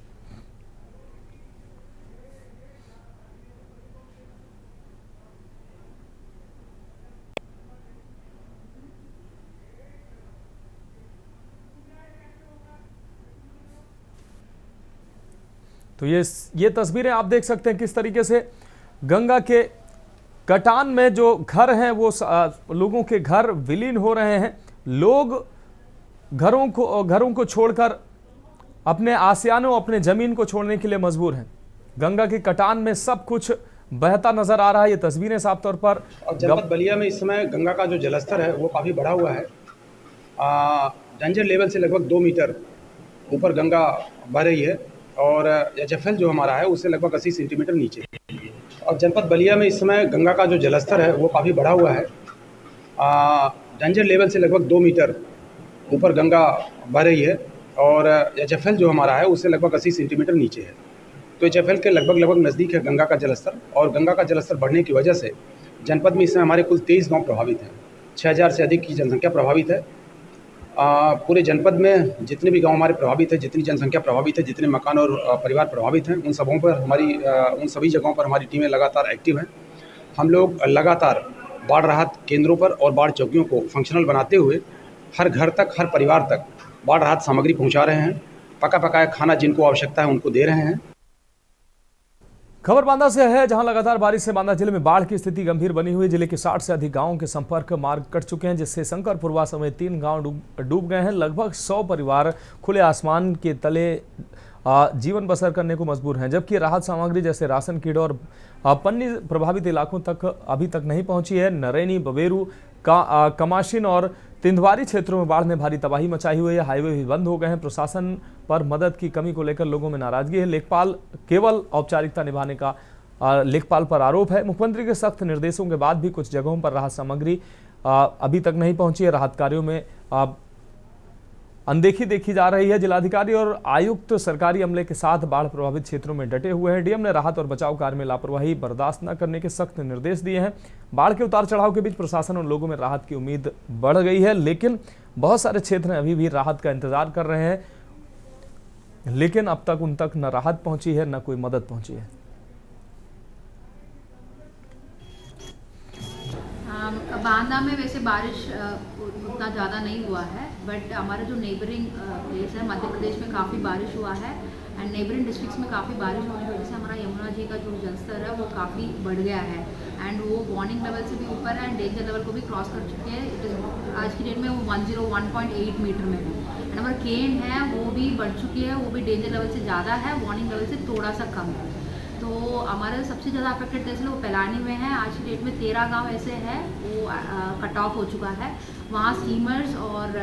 तो ये तस्वीरें आप देख सकते हैं किस तरीके से गंगा के कटान में जो घर हैं वो लोगों के घर विलीन हो रहे हैं। लोग घरों को छोड़कर अपने आसियानों, अपने जमीन को छोड़ने के लिए मजबूर हैं। गंगा के कटान में सब कुछ बहता नजर आ रहा है। ये तस्वीरें साफ तौर पर जनपद बलिया में इस समय गंगा का जो जलस्तर है वो काफ़ी बढ़ा हुआ है। डेंजर लेवल से लगभग 2 मीटर ऊपर गंगा बह रही है और HFL जो हमारा है उससे लगभग 80 सेंटीमीटर नीचे। और जनपद बलिया में इस समय गंगा का जो जलस्तर है वो काफ़ी बढ़ा हुआ है। डेंजर लेवल से लगभग 2 मीटर ऊपर गंगा बह रही है और HFL जो हमारा है उससे लगभग 80 सेंटीमीटर नीचे है। तो HFL के लगभग नज़दीक है गंगा का जलस्तर। और गंगा का जलस्तर बढ़ने की वजह से जनपद में इस समय हमारे कुल 23 गांव प्रभावित हैं। 6000 से अधिक की जनसंख्या प्रभावित है। पूरे जनपद में जितने भी गांव हमारे प्रभावित है, जितनी जनसंख्या प्रभावित है, जितने मकान और परिवार प्रभावित हैं, उन सभी जगहों पर हमारी टीमें लगातार एक्टिव हैं। हम लोग लगातार बाढ़ राहत केंद्रों पर और बाढ़ चौकियों को फंक्शनल बनाते हुए हर घर तक, हर परिवार तक बाढ़ राहत सामग्री पहुंचा रहे हैं। पकाया खाना जिनको आवश्यकता है उनको दे रहे हैं। खबर बांदा से है, जहां लगातार बारिश से बांदा जिले में बाढ़ की स्थिति गंभीर बनी हुई। जिले के 60 से अधिक गांवों के संपर्क मार्ग कट चुके हैं, जिससे शंकरपुरवा समेत 3 गांव डूब गए हैं। लगभग 100 परिवार खुले आसमान के तले जीवन बसर करने को मजबूर हैं, जबकि राहत सामग्री जैसे राशन किट और पन्नी प्रभावित इलाकों तक अभी तक नहीं पहुंची है। नरैनी, बबेरू, कमाशिन और तिंदवारी क्षेत्रों में बाढ़ ने भारी तबाही मचाई हुई है। हाईवे भी बंद हो गए हैं। प्रशासन पर मदद की कमी को लेकर लोगों में नाराजगी है। लेखपाल केवल औपचारिकता निभाने का लेखपाल पर आरोप है। मुख्यमंत्री के सख्त निर्देशों के बाद भी कुछ जगहों पर राहत सामग्री अभी तक नहीं पहुंची है। राहत कार्यों में अनदेखी देखी जा रही है। जिलाधिकारी और आयुक्त सरकारी अमले के साथ बाढ़ प्रभावित क्षेत्रों में डटे हुए हैं। डीएम ने राहत और बचाव कार्य में लापरवाही बर्दाश्त न करने के सख्त निर्देश दिए हैं। बाढ़ के उतार चढ़ाव के बीच प्रशासन और लोगों में राहत की उम्मीद बढ़ गई है, लेकिन बहुत सारे क्षेत्र अभी भी राहत का इंतजार कर रहे हैं, लेकिन अब तक उन तक न राहत पहुंची है न कोई मदद पहुंची है। बांदा में वैसे बारिश उतना ज़्यादा नहीं हुआ है, बट हमारे जो नेबरिंग प्लेस है मध्य प्रदेश में काफ़ी बारिश हुआ है एंड नेबरिंग डिस्ट्रिक्ट्स में काफ़ी बारिश होने की वजह से हमारा यमुना जी का जो जलस्तर है वो काफ़ी बढ़ गया है एंड वो वार्निंग लेवल से भी ऊपर है एंड डेंजर लेवल को भी क्रॉस कर चुके हैं। आज की डेट में वो 101.8 मीटर में है एंड हमारा केन है वो भी बढ़ चुकी है, वो भी डेंजर लेवल से ज़्यादा है, वार्निंग लेवल से थोड़ा सा कम है। तो हमारे सबसे ज़्यादा अफेक्टेड तहसील वो पैलानी में है। आज की डेट में 13 गांव ऐसे हैं वो कट ऑफ हो चुका है। वहाँ स्टीमर्स और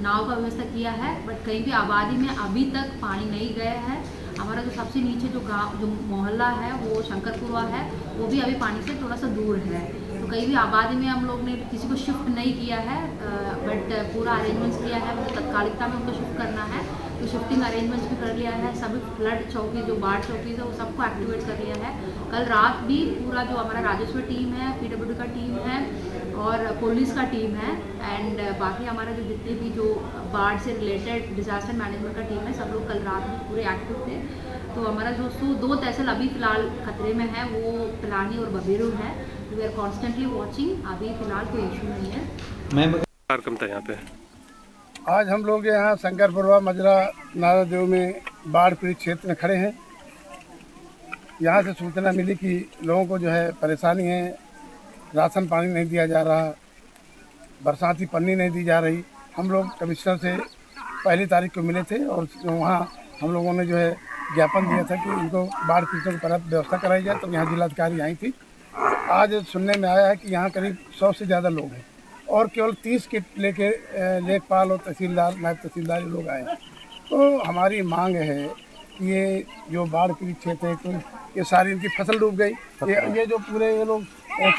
नाव का व्यवस्था किया है, बट कहीं भी आबादी में अभी तक पानी नहीं गया है। हमारा जो सबसे नीचे जो गांव जो मोहल्ला है वो शंकरपुरवा है, वो भी अभी पानी से थोड़ा सा दूर है। तो कहीं भी आबादी में हम लोग ने किसी को शिफ्ट नहीं किया है, बट पूरा अरेंजमेंट्स किया है। मतलब तत्कालिकता में उनको शिफ्ट करना है तो शिफ्टिंग अरेंजमेंट्स भी कर लिया है। सभी फ्लड चौकी जो बाढ़ चौकी है वो सबको एक्टिवेट कर लिया है। कल रात भी पूरा जो हमारा राजस्व टीम है, PWD का टीम है और पुलिस का टीम है एंड बाकी हमारा जो जितने भी जो बाढ़ से रिलेटेड डिजास्टर मैनेजमेंट का टीम है, सब लोग कल रात में पूरे एक्टिव थे। तो हमारा जो 2 तहसील अभी फ़िलहाल खतरे में है वो पिलानी और बबेरू है। वी आर कॉन्स्टेंटली वॉचिंग, अभी फ़िलहाल कोई इशू नहीं है। मैं कार्यक्रम था यहाँ पे। आज हम लोग यहाँ शंकरपुरवा मजरा नारादेव में बाढ़ पीड़ित क्षेत्र में खड़े हैं। यहाँ से सूचना मिली कि लोगों को जो है परेशानी है, राशन पानी नहीं दिया जा रहा, बरसाती पन्नी नहीं दी जा रही। हम लोग कमिश्नर से 1 तारीख को मिले थे और वहाँ हम लोगों ने जो है ज्ञापन दिया था कि इनको बाढ़ पीड़ितों को पर्याप्त व्यवस्था कराई जाए। तो यहाँ जिलाधिकारी आई थी। आज सुनने में आया है कि यहाँ करीब 100 से ज़्यादा लोग हैं और केवल 30 किट लेके लेखपाल और तहसीलदार, नायब तहसीलदार लोग आए। तो हमारी मांग है कि ये जो बाढ़ पीड़ित क्षेत्र है तो ये सारी इनकी फसल डूब गई। ये जो पूरे ये लोग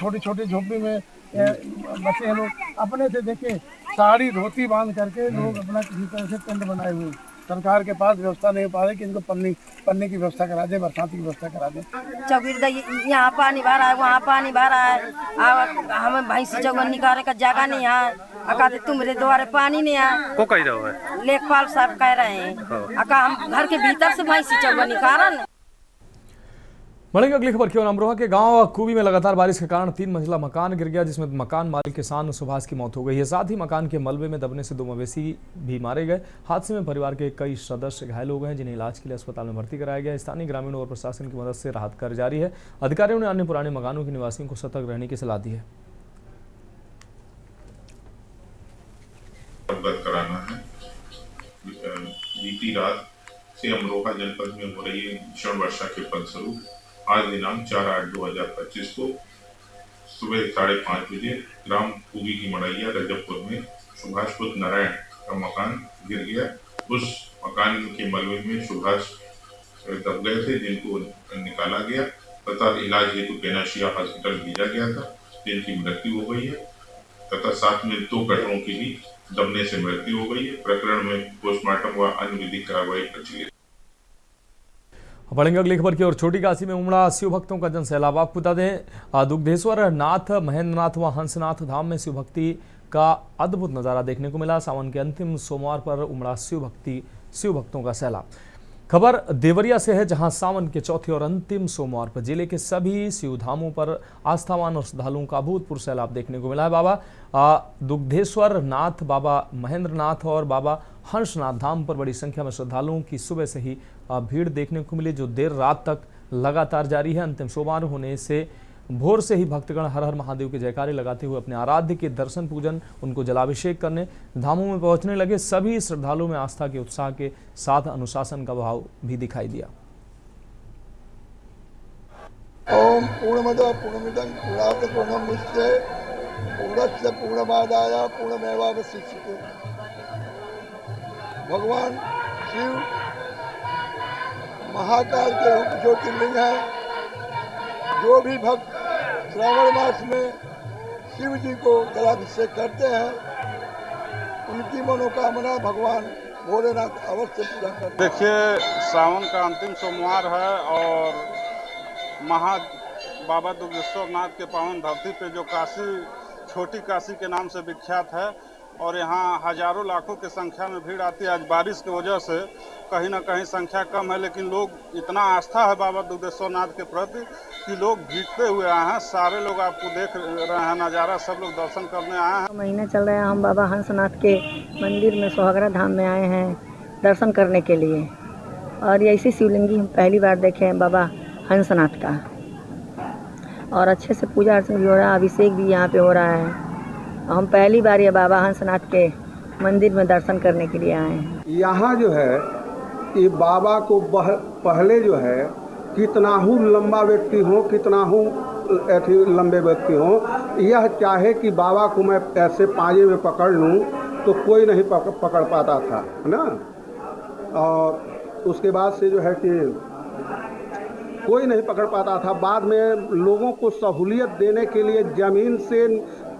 छोटी छोटी झोपड़ी में बचे हैं, लोग अपने से देखिए साड़ी धोती बांध करके लोग अपना किसी तरह से टेंट बनाए हुए। सरकार के पास व्यवस्था नहीं पा रही कि इनको पन्नी की व्यवस्था करा दे, बरसाती की व्यवस्था करा दे। चौकीदार यहाँ पानी भरा है, वहाँ पानी भरा है, हमें भैंसी चौगन निकालने का जगह नहीं है। कहते तुम्हारे द्वारे पानी नहीं है। को कह रहा है? लेखपाल साहब कह रहे हैं। हम घर के भीतर से भैंसी चौगन निकाल। बढ़ेंगे अगली खबर की ओर। अमरोहा के गांव कुबी में लगातार बारिश के कारण 3 मंजिला मकान गिर गया, जिसमें मकान मालिक किसान सुभाष की मौत हो गई है। साथ ही मकान के मलबे में दबने से 2 मवेशी भी मारे गए। हादसे में परिवार के कई सदस्य घायल हो गए हैं, जिन्हें इलाज के लिए अस्पताल में भर्ती कराया गया। स्थानीय ग्रामीणों और प्रशासन की मदद से राहत कार्य जारी है। अधिकारियों ने अन्य पुराने मकानों के निवासियों को सतर्क रहने की सलाह दी है। बीती रात से अमरोहा जनपद में हो रही भीषण वर्षा के फलस्वरूप आज दिनांक 4/8/2025 को सुबह 5:30 बजे ग्राम कुबी की मड़ैया रजबपुर में सुभाष पुत्र नारायण का मकान गिर गया। उस मकान के मलबे में सुभाष दब गए थे, जिनको निकाला गया तथा इलाज हेतु पेनाशिया हॉस्पिटल भेजा गया था, जिनकी मृत्यु हो गई है तथा साथ में 2 गटरों की भी दबने से मृत्यु हो गई है। प्रकरण में पोस्टमार्टम व अन्य विधिक कार्रवाई प्रचलित। बढ़ेंगे अगली खबर की ओर। छोटी काशी में उमड़ा शिव भक्तों का जन सैलाब। आपको बता दें, दुग्धेश्वर नाथ, महेंद्रनाथ व हंसनाथ धाम में शिव भक्ति का अद्भुत नज़ारा देखने को मिला। सावन के अंतिम सोमवार पर उमड़ा शिव भक्तों का सैलाब। खबर देवरिया से है, जहां सावन के चौथे और अंतिम सोमवार पर जिले के सभी शिव धामों पर आस्थावान और श्रद्धालुओं का अभूतपूर्व सैलाब देखने को मिला है। बाबा दुग्धेश्वर नाथ, बाबा महेंद्रनाथ और बाबा हंसनाथ धाम पर बड़ी संख्या में श्रद्धालुओं की सुबह से ही भीड़ देखने को मिली, जो देर रात तक लगातार जारी है। अंतिम सोमवार होने से भोर से ही भक्तगण हर हर महादेव के जयकारे लगाते हुए अपने आराध्य के दर्शन पूजन, उनको जलाभिषेक करने धामों में पहुंचने लगे। सभी श्रद्धालुओं में आस्था के उत्साह के साथ अनुशासन का भाव भी दिखाई दिया। ओम पूर्णमदः पूर्णमिदं पूर्णात् पूर्णमुदच्यते पूर्णस्य पूर्णमादाय पूर्णमेवावशिष्यते। भगवान शिव महाकाल के रूप ज्योतिर्लिंग है। जो भी भक्त श्रावण मास में शिव जी को जलाभिषेक करते हैं, उनकी मनोकामना भगवान भोलेनाथ अवश्य पूरा करते हैं। देखिए, सावन का अंतिम सोमवार है और बाबा दुग्धेश्वर नाथ के पावन धरती पे जो काशी छोटी काशी के नाम से विख्यात है और यहाँ हजारों लाखों की संख्या में भीड़ आती है। आज बारिश की वजह से कहीं ना कहीं संख्या कम है, लेकिन लोग इतना आस्था है बाबा दुग्धेश्वर नाथ के प्रति कि लोग भीगते हुए आए हैं। सारे लोग आपको देख रहे हैं नज़ारा, सब लोग दर्शन करने आए हैं। महीना चल रहा है, हम बाबा हंसनाथ के मंदिर में सोहागरा धाम में आए हैं दर्शन करने के लिए। और ये ऐसी शिवलिंगी हम पहली बार देखे हैं बाबा हंसनाथ का, और अच्छे से पूजा अर्चना भी हो रहा है, अभिषेक भी यहाँ पे हो रहा है। हम पहली बार ये बाबा हंसनाथ के मंदिर में दर्शन करने के लिए आए हैं। यहाँ जो है ये बाबा को पहले जो है कितना ही लंबा व्यक्ति हो, कितना ही लंबे व्यक्ति हो, यह चाहे कि बाबा को मैं ऐसे पाजे में पकड़ लूं तो कोई नहीं पकड़ पाता था, है ना। और उसके बाद से जो है कि कोई नहीं पकड़ पाता था। बाद में लोगों को सहूलियत देने के लिए ज़मीन से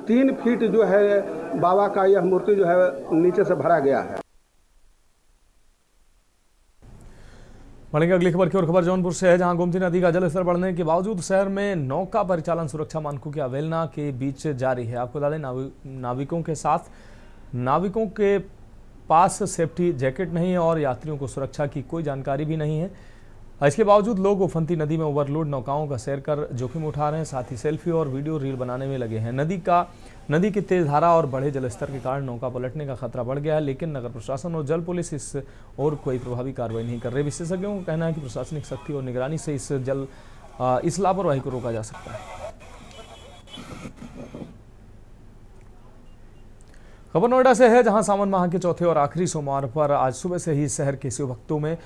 3 फीट जो है बाबा का यह मूर्ति जो है नीचे से भरा गया है। बढ़ेंगे अगली खबर की ओर। खबर जौनपुर से है, जहां गोमती नदी का जलस्तर बढ़ने के बावजूद शहर में नौका परिचालन सुरक्षा मानकों की अवहेलना के बीच जारी है। आपको बता दें, नाविकों के पास सेफ्टी जैकेट नहीं है और यात्रियों को सुरक्षा की कोई जानकारी भी नहीं है। इसके बावजूद लोग उफनती नदी में ओवरलोड नौकाओं का सैर कर जोखिम उठा रहे हैं, साथ ही सेल्फी और वीडियो रील बनाने में लगे हैं। नदी की तेज धारा और बढ़े जलस्तर के कारण नौका पलटने का खतरा बढ़ गया है, लेकिन नगर प्रशासन और जल पुलिस इस और कोई प्रभावी कार्रवाई नहीं कर रहे। विशेषज्ञों का कहना है कि प्रशासनिक सख्ती और निगरानी से इस लापरवाही को रोका जा सकता है। खबर नोएडा से है, जहां सावन माह के चौथे और आखिरी सोमवार पर आज सुबह से ही शहर के शिव भक्तों में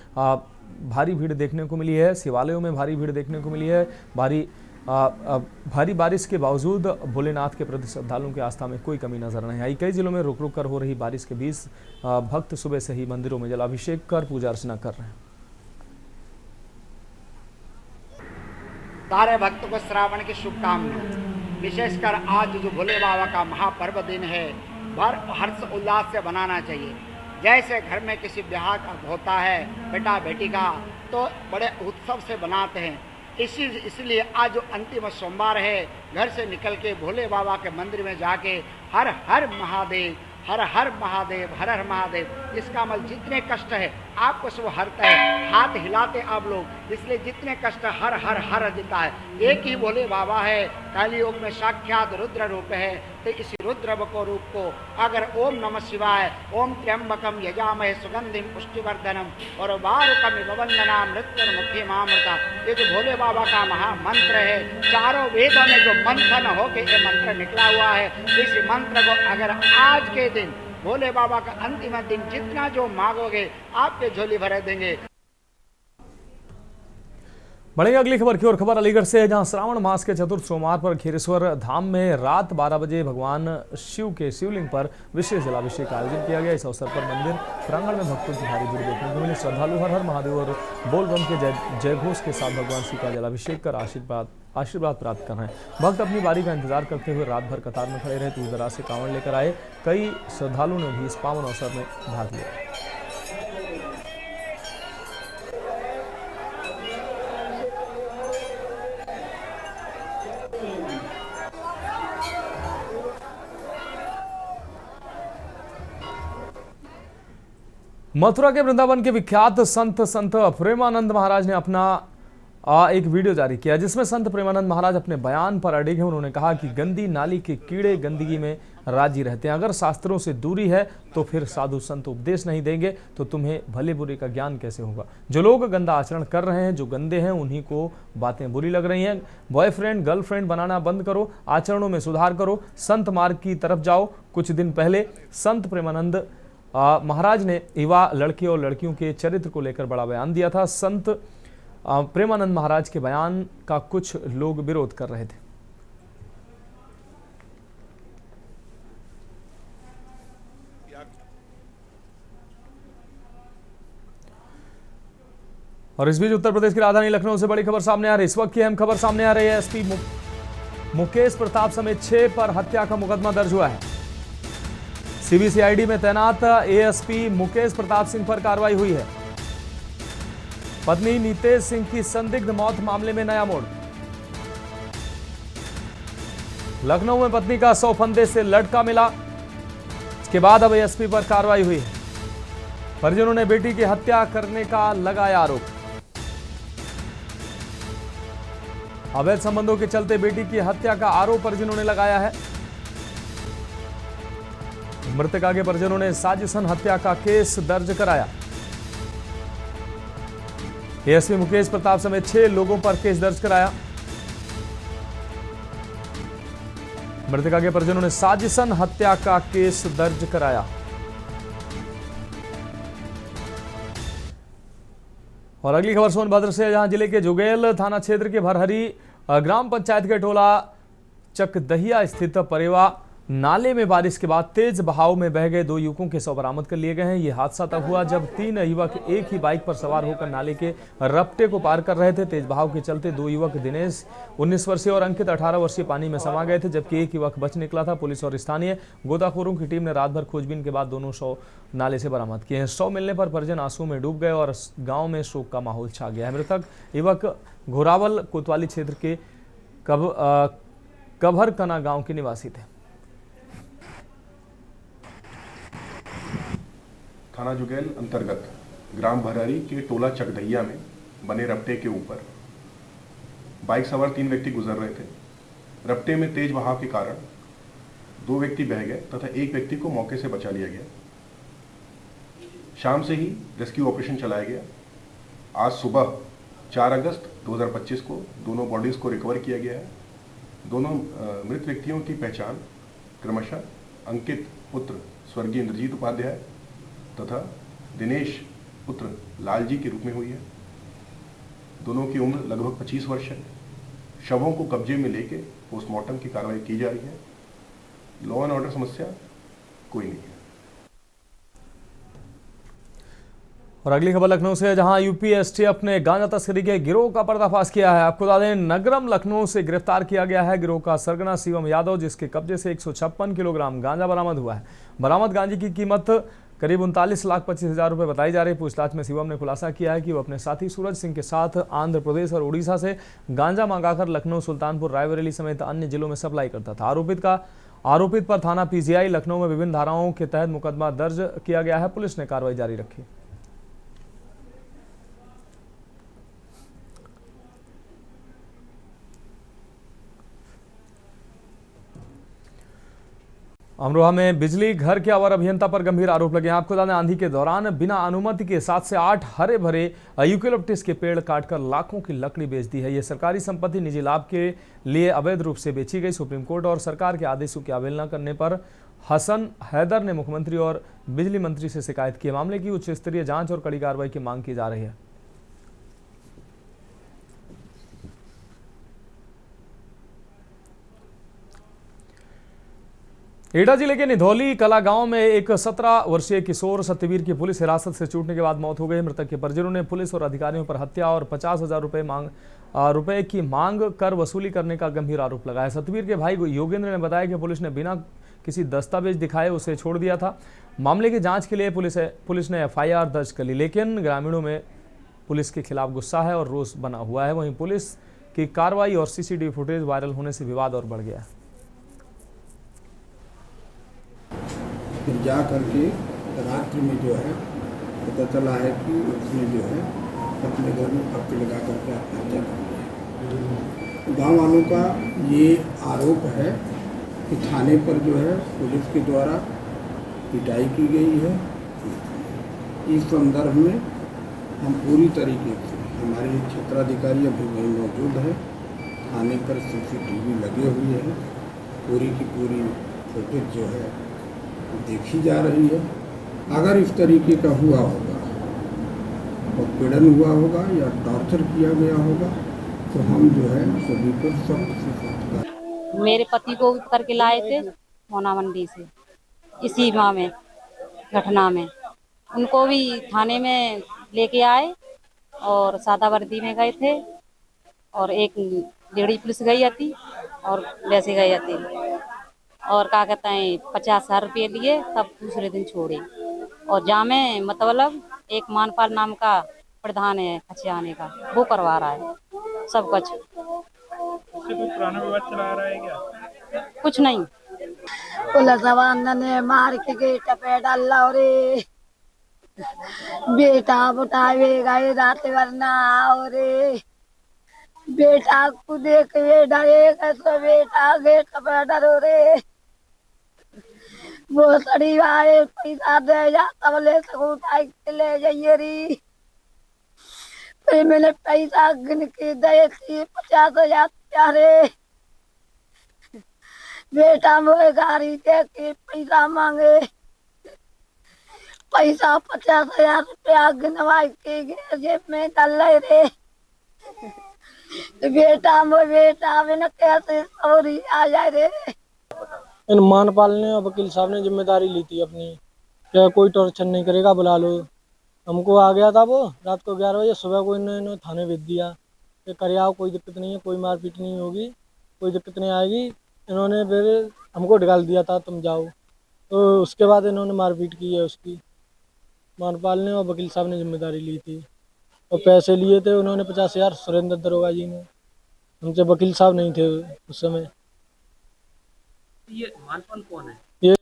भारी भीड़ देखने को मिली है। शिवालयों में भारी भीड़ देखने को मिली है। भारी बारिश के बावजूद भोलेनाथ के प्रति श्रद्धालुओं की आस्था में कोई कमी नजर नहीं आई। कई जिलों में रुक रुक कर हो रही बारिश के बीच भक्त सुबह से ही मंदिरों में जलाभिषेक कर पूजा अर्चना कर रहे हैं। सारे भक्तों को श्रावण की शुभकामनाएं। विशेषकर आज जो भोले बाबा का महापर्व दिन है, हर्ष उल्लास से मनाना चाहिए। जैसे घर में किसी ब्याह का होता है बेटा बेटी का, तो बड़े उत्सव से बनाते हैं। इसलिए आज जो अंतिम सोमवार है, घर से निकल के भोले बाबा के मंदिर में जाके हर हर महादेव, हर हर महादेव, हर हर महादेव, इसका मतलब जितने कष्ट है आपको सब हरता है। हाथ हिलाते आप लोग, इसलिए जितने कष्ट हर हर हर देता है। एक ही भोले बाबा है, कलियुग में साक्षात रुद्र रूप है। तो इस रुद्र को रूप को अगर ओम नमः शिवाय, ओम त्र्यंबकम यजामहे सुगंधिम पुष्टिवर्धनम और वारुकम वंदना मृत्युर्मुखी मामृता, ये जो भोले बाबा का महामंत्र है, चारों वेदों में जो मंथन होके ये मंत्र निकला हुआ है, इस मंत्र को अगर आज के दिन भोले बाबा का अंतिम दिन जितना जो मांगोगे आपके झोली भरे देंगे। बढ़ेंगे अगली खबर की ओर। खबर अलीगढ़ से है, जहां श्रावण मास के चतुर्थ सोमवार पर खीरेश्वर धाम में रात 12 बजे भगवान शिव के शिवलिंग पर विशेष जलाभिषेक का आयोजन किया गया। इस अवसर पर मंदिर प्रांगण में भक्तों की भारी भीड़ देखने को मिली। श्रद्धालु हर हर महादेव और बोलबम के जयघोष के साथ भगवान शिव का जलाभिषेक कर आशीर्वाद प्राप्त कर रहे हैं। भक्त अपनी बारी का इंतजार करते हुए रात भर कतार में खड़े रहे। दूर दराज से कांवड़ लेकर आए कई श्रद्धालुओं ने भी इस पावन अवसर में भाग लिया। मथुरा के वृंदावन के विख्यात संत प्रेमानंद महाराज ने अपना एक वीडियो जारी किया, जिसमें संत प्रेमानंद महाराज अपने बयान पर अड़िग हैं। उन्होंने कहा कि गंदी नाली के कीड़े गंदगी में राजी रहते हैं। अगर शास्त्रों से दूरी है तो फिर साधु संत उपदेश नहीं देंगे तो तुम्हें भले बुरे का ज्ञान कैसे होगा। जो लोग गंदा आचरण कर रहे हैं, जो गंदे हैं, उन्हीं को बातें बुरी लग रही हैं। बॉयफ्रेंड गर्लफ्रेंड बनाना बंद करो, आचरणों में सुधार करो, संत मार्ग की तरफ जाओ। कुछ दिन पहले संत प्रेमानंद महाराज ने युवा लड़के और लड़कियों के चरित्र को लेकर बड़ा बयान दिया था। संत प्रेमानंद महाराज के बयान का कुछ लोग विरोध कर रहे थे। और इस बीच उत्तर प्रदेश की राजधानी लखनऊ से बड़ी खबर सामने आ रही है। इस वक्त की अहम खबर सामने आ रही है। एसपी मुकेश प्रताप समेत 6 पर हत्या का मुकदमा दर्ज हुआ है। सीबीसीआईडी में तैनात एएसपी मुकेश प्रताप सिंह पर कार्रवाई हुई है। पत्नी नीतेश सिंह की संदिग्ध मौत मामले में नया मोड़। लखनऊ में पत्नी का 100 फंदे से लटका मिला। इसके बाद अब एएसपी पर कार्रवाई हुई है। परिजनों ने बेटी की हत्या करने का लगाया आरोप। अवैध संबंधों के चलते बेटी की हत्या का आरोप परिजनों ने लगाया है। मृतका के परिजनों ने साजिशन हत्या का केस दर्ज कराया। एएसपी मुकेश प्रताप समेत 6 लोगों पर केस दर्ज कराया। मृतका के परिजनों ने साजिशन हत्या का केस दर्ज कराया। और अगली खबर सोनभद्र से, जहां जिले के जुगेल थाना क्षेत्र के भरहरी ग्राम पंचायत के टोला चकदहिया स्थित परेवा नाले में बारिश के बाद तेज बहाव में बह गए 2 युवकों के शव बरामद कर लिए गए हैं। ये हादसा तब हुआ जब 3 युवक एक ही बाइक पर सवार होकर नाले के रपटे को पार कर रहे थे। तेज बहाव के चलते 2 युवक दिनेश 19 वर्षीय और अंकित 18 वर्षीय पानी में समा गए थे, जबकि एक युवक बच निकला था। पुलिस और स्थानीय गोताखोरों की टीम ने रात भर खोजबीन के बाद दोनों शव नाले से बरामद किए हैं। शव मिलने पर परिजन आंसू में डूब गए और गाँव में शोक का माहौल छा गया है। मृतक युवक घोरावल कोतवाली क्षेत्र के कभरकना गाँव के निवासी थे। थाना जुगेल अंतर्गत ग्राम भरहरी के टोला चकदहिया में बने रपटे के ऊपर बाइक सवार 3 व्यक्ति गुजर रहे थे। रपटे में तेज बहाव के कारण 2 व्यक्ति बह गए तथा एक व्यक्ति को मौके से बचा लिया गया। शाम से ही रेस्क्यू ऑपरेशन चलाया गया। आज सुबह 4 अगस्त 2025 को दोनों बॉडीज को रिकवर किया गया है। दोनों मृत व्यक्तियों की पहचान क्रमशः अंकित पुत्र स्वर्गीय इंद्रजीत उपाध्याय तथा दिनेश पुत्र लालजी के रूप में हुई है। दोनों की उम्र लगभग 25 वर्ष है। शवों को कब्जे में लेके पोस्टमार्टम की कार्रवाई की जा रही है। लॉ एंड ऑर्डर समस्या कोई नहीं है। और अगली खबर लखनऊ से, जहां यूपी एसटीएफ ने गांजा तस्करी के गिरोह का पर्दाफाश किया है। आपको बता दें, नगरम लखनऊ से गिरफ्तार किया गया है गिरोह का सरगना शिवम यादव, जिसके कब्जे से 156 किलोग्राम गांजा बरामद हुआ है। बरामद गांजे की कीमत करीब 39,25,000 रुपये बताई जा रही। पूछताछ में शिवम ने खुलासा किया है कि वो अपने साथी सूरज सिंह के साथ आंध्र प्रदेश और उड़ीसा से गांजा मंगाकर लखनऊ, सुल्तानपुर, रायबरेली समेत अन्य जिलों में सप्लाई करता था। आरोपित पर थाना पीजीआई लखनऊ में विभिन्न धाराओं के तहत मुकदमा दर्ज किया गया है। पुलिस ने कार्रवाई जारी रखी। अमरोहा में बिजली घर के अवर अभियंता पर गंभीर आरोप लगे हैं। आपको बता दें, आंधी के दौरान बिना अनुमति के 7 से 8 हरे भरे यूकेलिप्टस के पेड़ काटकर लाखों की लकड़ी बेच दी है। यह सरकारी संपत्ति निजी लाभ के लिए अवैध रूप से बेची गई। सुप्रीम कोर्ट और सरकार के आदेशों की अवहेलना करने पर हसन हैदर ने मुख्यमंत्री और बिजली मंत्री से शिकायत की। मामले की उच्च स्तरीय जांच और कड़ी कार्रवाई की मांग की जा रही है। एटा जिले के निधौली कला गांव में एक 17 वर्षीय किशोर सत्यवीर की पुलिस हिरासत से छूटने के बाद मौत हो गई। मृतक के परिजनों ने पुलिस और अधिकारियों पर हत्या और 50,000 रुपए की मांग कर वसूली करने का गंभीर आरोप लगाया। सत्यवीर के भाई योगेंद्र ने बताया कि पुलिस ने बिना किसी दस्तावेज दिखाए उसे छोड़ दिया था। मामले की जांच के लिए पुलिस ने FIR दर्ज कर ली, लेकिन ग्रामीणों में पुलिस के खिलाफ गुस्सा है और रोष बना हुआ है। वहीं पुलिस की कार्रवाई और CCTV फुटेज वायरल होने से विवाद और बढ़ गया है। फिर जा करके रात्रि में जो है पता चला है कि उसने जो है अपने घर में पत्ती लगा करके आत्महत्या कर ली। गाँव वालों का ये आरोप है कि थाने पर जो है पुलिस के द्वारा पिटाई की गई है। इस संदर्भ में हम पूरी तरीके से, हमारे क्षेत्राधिकारी अभी वहीं मौजूद है, थाने पर CCTV लगे हुए हैं, पूरी की पूरी फुटेज जो है देखी जा रही है। अगर इस तरीके का हुआ होगा, उत्पीड़न हुआ होगा या टॉर्चर किया गया होगा, तो हम जो है सभी पर सख्त से सख्त। मेरे पति को करके लाए थे मोना मंडी से, इसी माह में घटना में उनको भी थाने में लेके आए और सादा वर्दी में गए थे और एक लेडी पुलिस गई थी और वैसे गई थी और क्या कहते हैं 50,000 रुपये लिए, तब दूसरे दिन छोड़े। और जामे मतलब एक मानपाल नाम का प्रधान है खचियाने का, वो करवा रहा है सब कुछ। कोई पुराना विवाद चला रहा है क्या? कुछ नहीं। पुलिस ने मार के गेट पे डाला और बेटा बुटावे गए रात वरना और बेटा को देख के डरे तो बेटा गेट पे डरो रे। वो सड़ी आए पैसा दे जा तब ले सकूं ले जाइए री। फिर मैंने पैसा गिन के दे थी 50,000 प्यारे। बेटा मोए गाड़ी दे के पैसा मांगे पैसा 50,000 रुपया गिनवाई के गए जेब में डाल रे। बेटा बिना कैसे सौरी आ जाए रे। इन मानपाल ने और वकील साहब ने जिम्मेदारी ली थी अपनी, क्या कोई टॉर्चर नहीं करेगा, बुला लो। हमको आ गया था वो रात को 11 बजे, सुबह को इन्होंने थाने भेज दिया कि कर आओ, कोई दिक्कत नहीं है, कोई मारपीट नहीं होगी, कोई दिक्कत नहीं आएगी। इन्होंने फिर हमको निकाल दिया था, तुम जाओ। तो उसके बाद इन्होंने मारपीट की है उसकी। मानपाल ने और वकील साहब ने जिम्मेदारी ली थी और पैसे लिए थे उन्होंने 50,000 सुरेंद्र दरोगा जी ने। हमसे वकील साहब नहीं थे उस समय। ये मानपाल कौन है? ये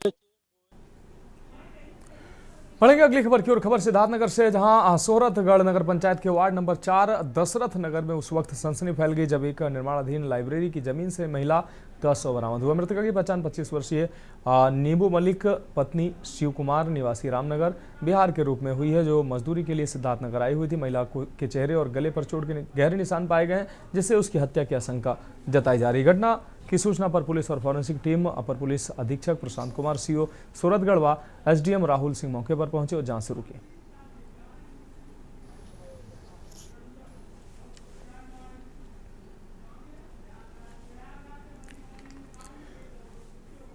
बढ़ेंगे अगली खबर की ओर। खबर सिद्धार्थनगर से, जहां सोहरतगढ़ नगर पंचायत के वार्ड नंबर 4 दशरथ नगर में उस वक्त सनसनी फैल गई जब एक निर्माणाधीन लाइब्रेरी की जमीन से महिला का शव बरामद हुआ। मृतका की पहचान 25 वर्षीय नींबू मलिक पत्नी शिव कुमार निवासी रामनगर बिहार के रूप में हुई है, जो मजदूरी के लिए सिद्धार्थनगर आई हुई थी। महिला के चेहरे और गले पर चोट के गहरे निशान पाए गए हैं, जिससे उसकी हत्या की आशंका जताई जा रही है। घटना की सूचना पर पुलिस और फॉरेंसिक टीम, अपर पुलिस अधीक्षक प्रशांत कुमार, सीओ सूरतगढ़ व एसडीएम राहुल सिंह मौके पर पहुंचे और जांच शुरू की।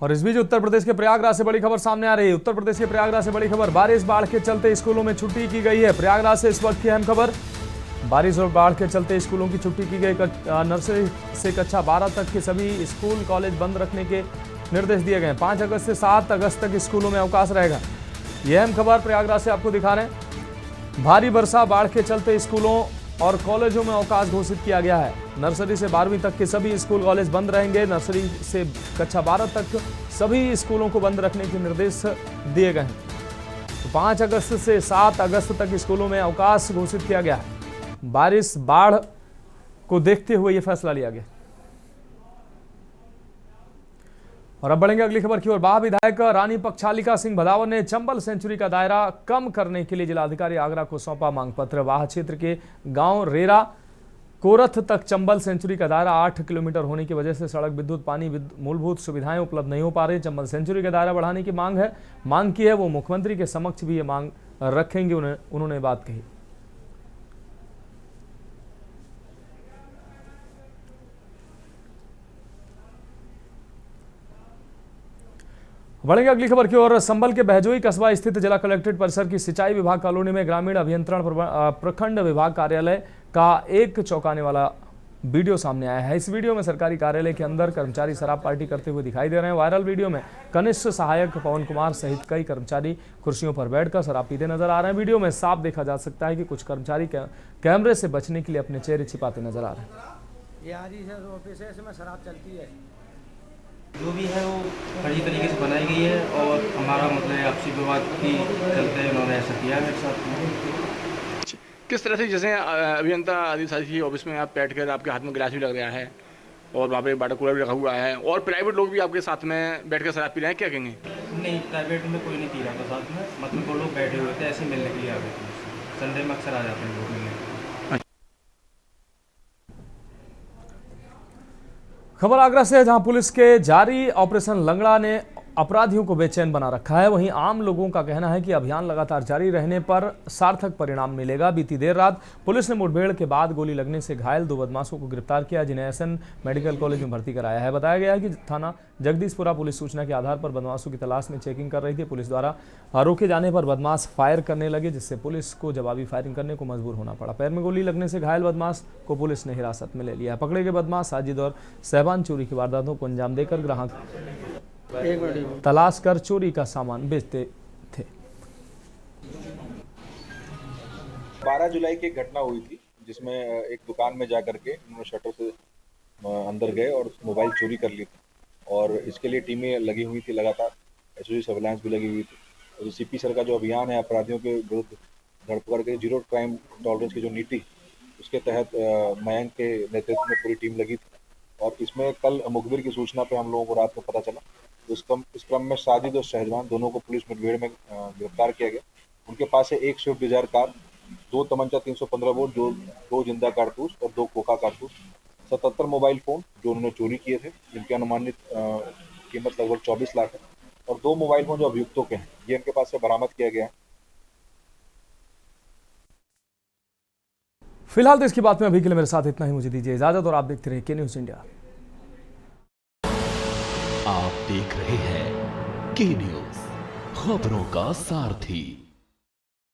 और इस बीच उत्तर प्रदेश के प्रयागराज से बड़ी खबर सामने आ रही है। उत्तर प्रदेश के प्रयागराज से बड़ी खबर, बारिश बाढ़ के चलते स्कूलों में छुट्टी की गई है। प्रयागराज से इस वक्त की अहम खबर, बारिश और बाढ़ के चलते स्कूलों की छुट्टी की गई। नर्सरी से कक्षा 12 तक के सभी स्कूल कॉलेज बंद रखने के निर्देश दिए गए। 5 अगस्त से 7 अगस्त तक स्कूलों में अवकाश रहेगा। यह अहम खबर प्रयागराज से आपको दिखा रहे हैं। भारी वर्षा बाढ़ के चलते स्कूलों और कॉलेजों में अवकाश घोषित किया गया है। नर्सरी से 12वीं तक के सभी स्कूल कॉलेज बंद रहेंगे। नर्सरी से कक्षा 12 तक सभी स्कूलों को बंद रखने के निर्देश दिए गए हैं। तो 5 अगस्त से 7 अगस्त तक स्कूलों में अवकाश घोषित किया गया है। बारिश बाढ़ को देखते हुए यह फैसला लिया गया। और अब बढ़ेंगे अगली खबर की ओर। बाह विधायक रानी पक्षालिका सिंह भदावर ने चंबल सेंचुरी का दायरा कम करने के लिए जिलाधिकारी आगरा को सौंपा मांग पत्र। वाह क्षेत्र के गांव रेरा कोरथ तक चंबल सेंचुरी का दायरा 8 किलोमीटर होने की वजह से सड़क, विद्युत, पानी, मूलभूत सुविधाएं उपलब्ध नहीं हो पा रही। चंबल सेंचुरी का दायरा बढ़ाने की मांग की है। वो मुख्यमंत्री के समक्ष भी ये मांग रखेंगे, उन्होंने बात कही। बढ़ेंगे अगली खबर की ओर। संभल के बहजोई कस्बा स्थित जिला कलेक्ट्रेट परिसर की सिंचाई विभाग कॉलोनी में ग्रामीण अभियंत्रण प्रखंड विभाग कार्यालय का एक चौंकाने वाला वीडियो सामने आया है। इस वीडियो में सरकारी कार्यालय के अंदर कर्मचारी शराब पार्टी करते हुए दिखाई दे रहे हैं। वायरल वीडियो में कनिष्ठ सहायक पवन कुमार सहित कई कर्मचारी कुर्सियों पर बैठकर शराब पीते नजर आ रहे हैं। वीडियो में साफ देखा जा सकता है कि कुछ कर्मचारी कैमरे से बचने के लिए अपने चेहरे छिपाते नजर आ रहे हैं। ये आजी सर ऑफिस है, इसमें शराब चलती है। जो भी है वो फर्जी तरीके से बनाई गई है और हमारा मतलब आपसी विवाद की चलते उन्होंने ऐसा किया है मेरे साथ। किस तरह से, जैसे अभियंता अधिशासी की ऑफिस में आप बैठ कर आपके हाथ में गिलास भी लग रहा है और वहाँ पे वाटर कूलर भी रखा हुआ है और प्राइवेट लोग भी आपके साथ में बैठ कर शराब पी रहे हैं, क्या कहेंगे? नहीं, प्राइवेट में कोई नहीं पी रहा था साथ में, मतलब वो लोग बैठे हुए थे ऐसे मिलने के लिए आ गए थे। संडे में अक्सर आ जाते हैं लोग मिलने। खबर आगरा से है, जहां पुलिस के जारी ऑपरेशन लंगड़ा ने अपराधियों को बेचैन बना रखा है। वहीं आम लोगों का कहना है कि अभियान लगातार जारी रहने पर सार्थक परिणाम मिलेगा। बीती देर रात पुलिस ने मुठभेड़ के बाद गोली लगने से घायल 2 बदमाशों को गिरफ्तार किया, जिन्हें एसएन मेडिकल कॉलेज में भर्ती कराया है। बताया गया है कि थाना जगदीशपुरा पुलिस सूचना के आधार पर बदमाशों की तलाश में चेकिंग कर रही थी। पुलिस द्वारा रोके जाने पर बदमाश फायर करने लगे, जिससे पुलिस को जवाबी फायरिंग करने को मजबूर होना पड़ा। पैर में गोली लगने से घायल बदमाश को पुलिस ने हिरासत में ले लिया है। पकड़े गए बदमाश साजिद और सहबान चोरी की वारदातों को अंजाम देकर ग्राहक तलाश कर चोरी का सामान बेचते थे। 12 जुलाई की घटना हुई थी जिसमें एक दुकान में जाकर के उन्होंने शटर से अंदर गए और मोबाइल चोरी कर ली थी और इसके लिए टीमें लगी हुई थी, लगातार एसओजी सर्विलांस भी लगी हुई थी। और सीपी सर का जो अभियान है अपराधियों के विरुद्ध धरपकड़ के जीरो क्राइम टॉलरेंस की जो नीति, उसके तहत मयंक के नेतृत्व में पूरी टीम लगी थी। और इसमें कल मुखबिर की सूचना पे हम लोगों को रात में पता चला। इस क्रम में साजिद और शहजवान दोनों को पुलिस मुठभेड़ में गिरफ्तार किया गया। उनके पास से एक स्विफ्ट डिजायर कार, 2 तमंचा 315 बोर, 2 जिंदा कारतूस और 2 कोका कारतूस, 77 मोबाइल फोन जो उन्होंने चोरी किए थे, जिनकी अनुमानित कीमत लगभग 24 लाख है, और 2 मोबाइल फोन जो अभियुक्तों के हैं, ये इनके पास से बरामद किया गया है। फिलहाल तो इसकी बात में अभी के लिए मेरे साथ इतना ही। मुझे दीजिए इजाजत और आप देखते रहिए के न्यूज़ इंडिया। आप देख रहे हैं के न्यूज़, खबरों का सारथी।